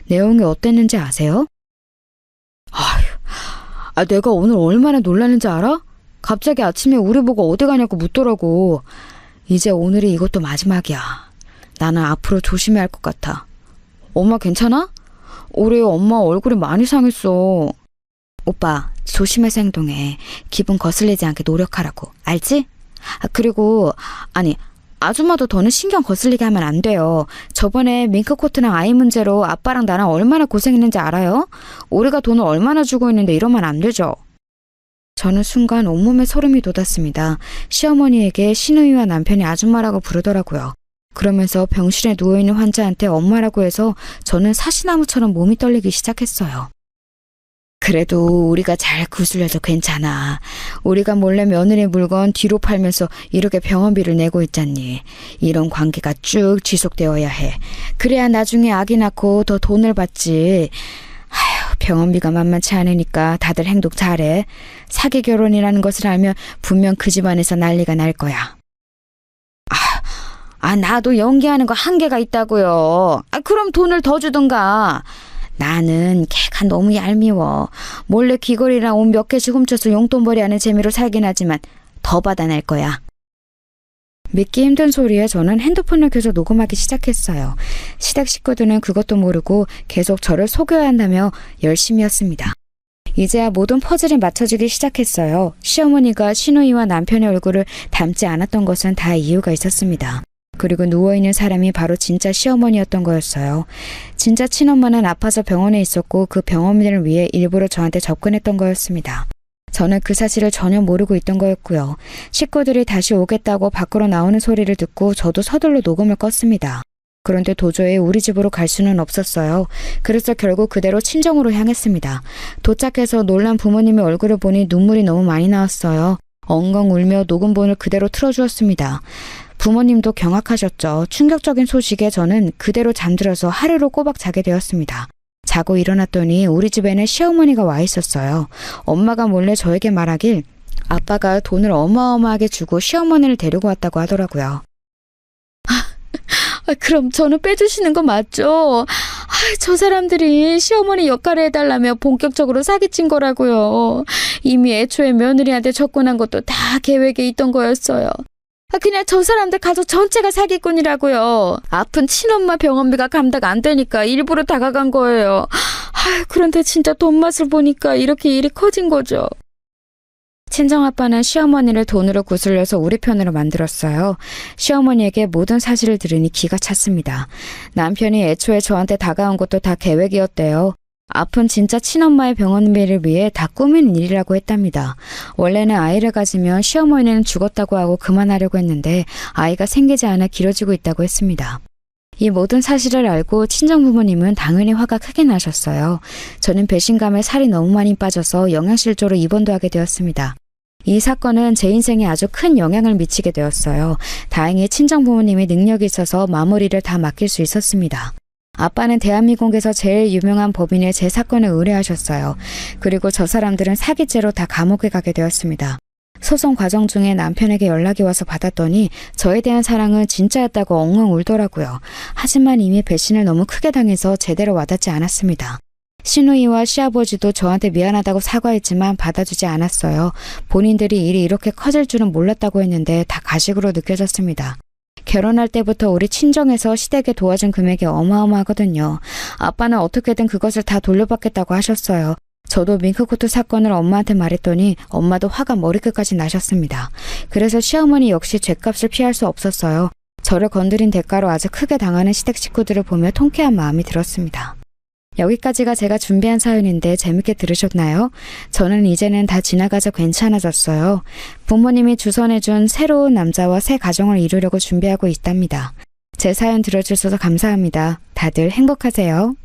내용이 어땠는지 아세요? 내가 오늘 얼마나 놀랐는지 알아? 갑자기 아침에 우리 보고 어디 가냐고 묻더라고. 이제 오늘이 이것도 마지막이야. 나는 앞으로 조심해야 할 것 같아. 엄마 괜찮아? 올해 엄마 얼굴이 많이 상했어. 오빠, 조심해서 행동해. 기분 거슬리지 않게 노력하라고. 알지? 그리고 아니, 아줌마도 더는 신경 거슬리게 하면 안 돼요. 저번에 밍크코트랑 아이 문제로 아빠랑 나랑 얼마나 고생했는지 알아요? 우리가 돈을 얼마나 주고 있는데 이러면 안 되죠. 저는 순간 온몸에 소름이 돋았습니다. 시어머니에게 시누이와 남편이 아줌마라고 부르더라고요. 그러면서 병실에 누워있는 환자한테 엄마라고 해서 저는 사시나무처럼 몸이 떨리기 시작했어요. 그래도 우리가 잘 구슬려서 괜찮아. 우리가 몰래 며느리 물건 뒤로 팔면서 이렇게 병원비를 내고 있잖니. 이런 관계가 쭉 지속되어야 해. 그래야 나중에 아기 낳고 더 돈을 받지. 아휴, 병원비가 만만치 않으니까 다들 행동 잘해. 사기 결혼이라는 것을 알면 분명 그 집안에서 난리가 날 거야. 나도 연기하는 거 한계가 있다고요. 그럼 돈을 더 주든가. 나는 걔가 너무 얄미워. 몰래 귀걸이랑 옷 몇 개씩 훔쳐서 용돈벌이 하는 재미로 살긴 하지만 더 받아낼 거야. 믿기 힘든 소리에 저는 핸드폰을 켜서 녹음하기 시작했어요. 시댁 식구들은 그것도 모르고 계속 저를 속여야 한다며 열심히였습니다. 이제야 모든 퍼즐이 맞춰지기 시작했어요. 시어머니가 시누이와 남편의 얼굴을 닮지 않았던 것은 다 이유가 있었습니다. 그리고 누워있는 사람이 바로 진짜 시어머니였던 거였어요. 진짜 친엄마는 아파서 병원에 있었고 그 병원비를 위해 일부러 저한테 접근했던 거였습니다. 저는 그 사실을 전혀 모르고 있던 거였고요. 식구들이 다시 오겠다고 밖으로 나오는 소리를 듣고 저도 서둘러 녹음을 껐습니다. 그런데 도저히 우리 집으로 갈 수는 없었어요. 그래서 결국 그대로 친정으로 향했습니다. 도착해서 놀란 부모님의 얼굴을 보니 눈물이 너무 많이 나왔어요. 엉엉 울며 녹음본을 그대로 틀어주었습니다. 부모님도 경악하셨죠. 충격적인 소식에 저는 그대로 잠들어서 하루를 꼬박 자게 되었습니다. 자고 일어났더니 우리 집에는 시어머니가 와 있었어요. 엄마가 몰래 저에게 말하길 아빠가 돈을 어마어마하게 주고 시어머니를 데리고 왔다고 하더라고요. 그럼 저는 빼주시는 거 맞죠? 저 사람들이 시어머니 역할을 해달라며 본격적으로 사기친 거라고요. 이미 애초에 며느리한테 접근한 것도 다 계획에 있던 거였어요. 그냥 저 사람들 가족 전체가 사기꾼이라고요. 아픈 친엄마 병원비가 감당 안 되니까 일부러 다가간 거예요. 그런데 진짜 돈 맛을 보니까 이렇게 일이 커진 거죠. 친정아빠는 시어머니를 돈으로 구슬려서 우리 편으로 만들었어요. 시어머니에게 모든 사실을 들으니 기가 찼습니다. 남편이 애초에 저한테 다가온 것도 다 계획이었대요. 아픈 진짜 친엄마의 병원비를 위해 다 꾸민 일이라고 했답니다. 원래는 아이를 가지면 시어머니는 죽었다고 하고 그만하려고 했는데 아이가 생기지 않아 길어지고 있다고 했습니다. 이 모든 사실을 알고 친정부모님은 당연히 화가 크게 나셨어요. 저는 배신감에 살이 너무 많이 빠져서 영양실조로 입원도 하게 되었습니다. 이 사건은 제 인생에 아주 큰 영향을 미치게 되었어요. 다행히 친정부모님이 능력이 있어서 마무리를 다 맡길 수 있었습니다. 아빠는 대한민국에서 제일 유명한 법인에 제 사건을 의뢰하셨어요. 그리고 저 사람들은 사기죄로 다 감옥에 가게 되었습니다. 소송 과정 중에 남편에게 연락이 와서 받았더니 저에 대한 사랑은 진짜였다고 엉엉 울더라고요. 하지만 이미 배신을 너무 크게 당해서 제대로 와닿지 않았습니다. 시누이와 시아버지도 저한테 미안하다고 사과했지만 받아주지 않았어요. 본인들이 일이 이렇게 커질 줄은 몰랐다고 했는데 다 가식으로 느껴졌습니다. 결혼할 때부터 우리 친정에서 시댁에 도와준 금액이 어마어마하거든요. 아빠는 어떻게든 그것을 다 돌려받겠다고 하셨어요. 저도 밍크코트 사건을 엄마한테 말했더니 엄마도 화가 머리끝까지 나셨습니다. 그래서 시어머니 역시 죗값을 피할 수 없었어요. 저를 건드린 대가로 아주 크게 당하는 시댁 식구들을 보며 통쾌한 마음이 들었습니다. 여기까지가 제가 준비한 사연인데 재밌게 들으셨나요? 저는 이제는 다 지나가서 괜찮아졌어요. 부모님이 주선해준 새로운 남자와 새 가정을 이루려고 준비하고 있답니다. 제 사연 들어주셔서 감사합니다. 다들 행복하세요.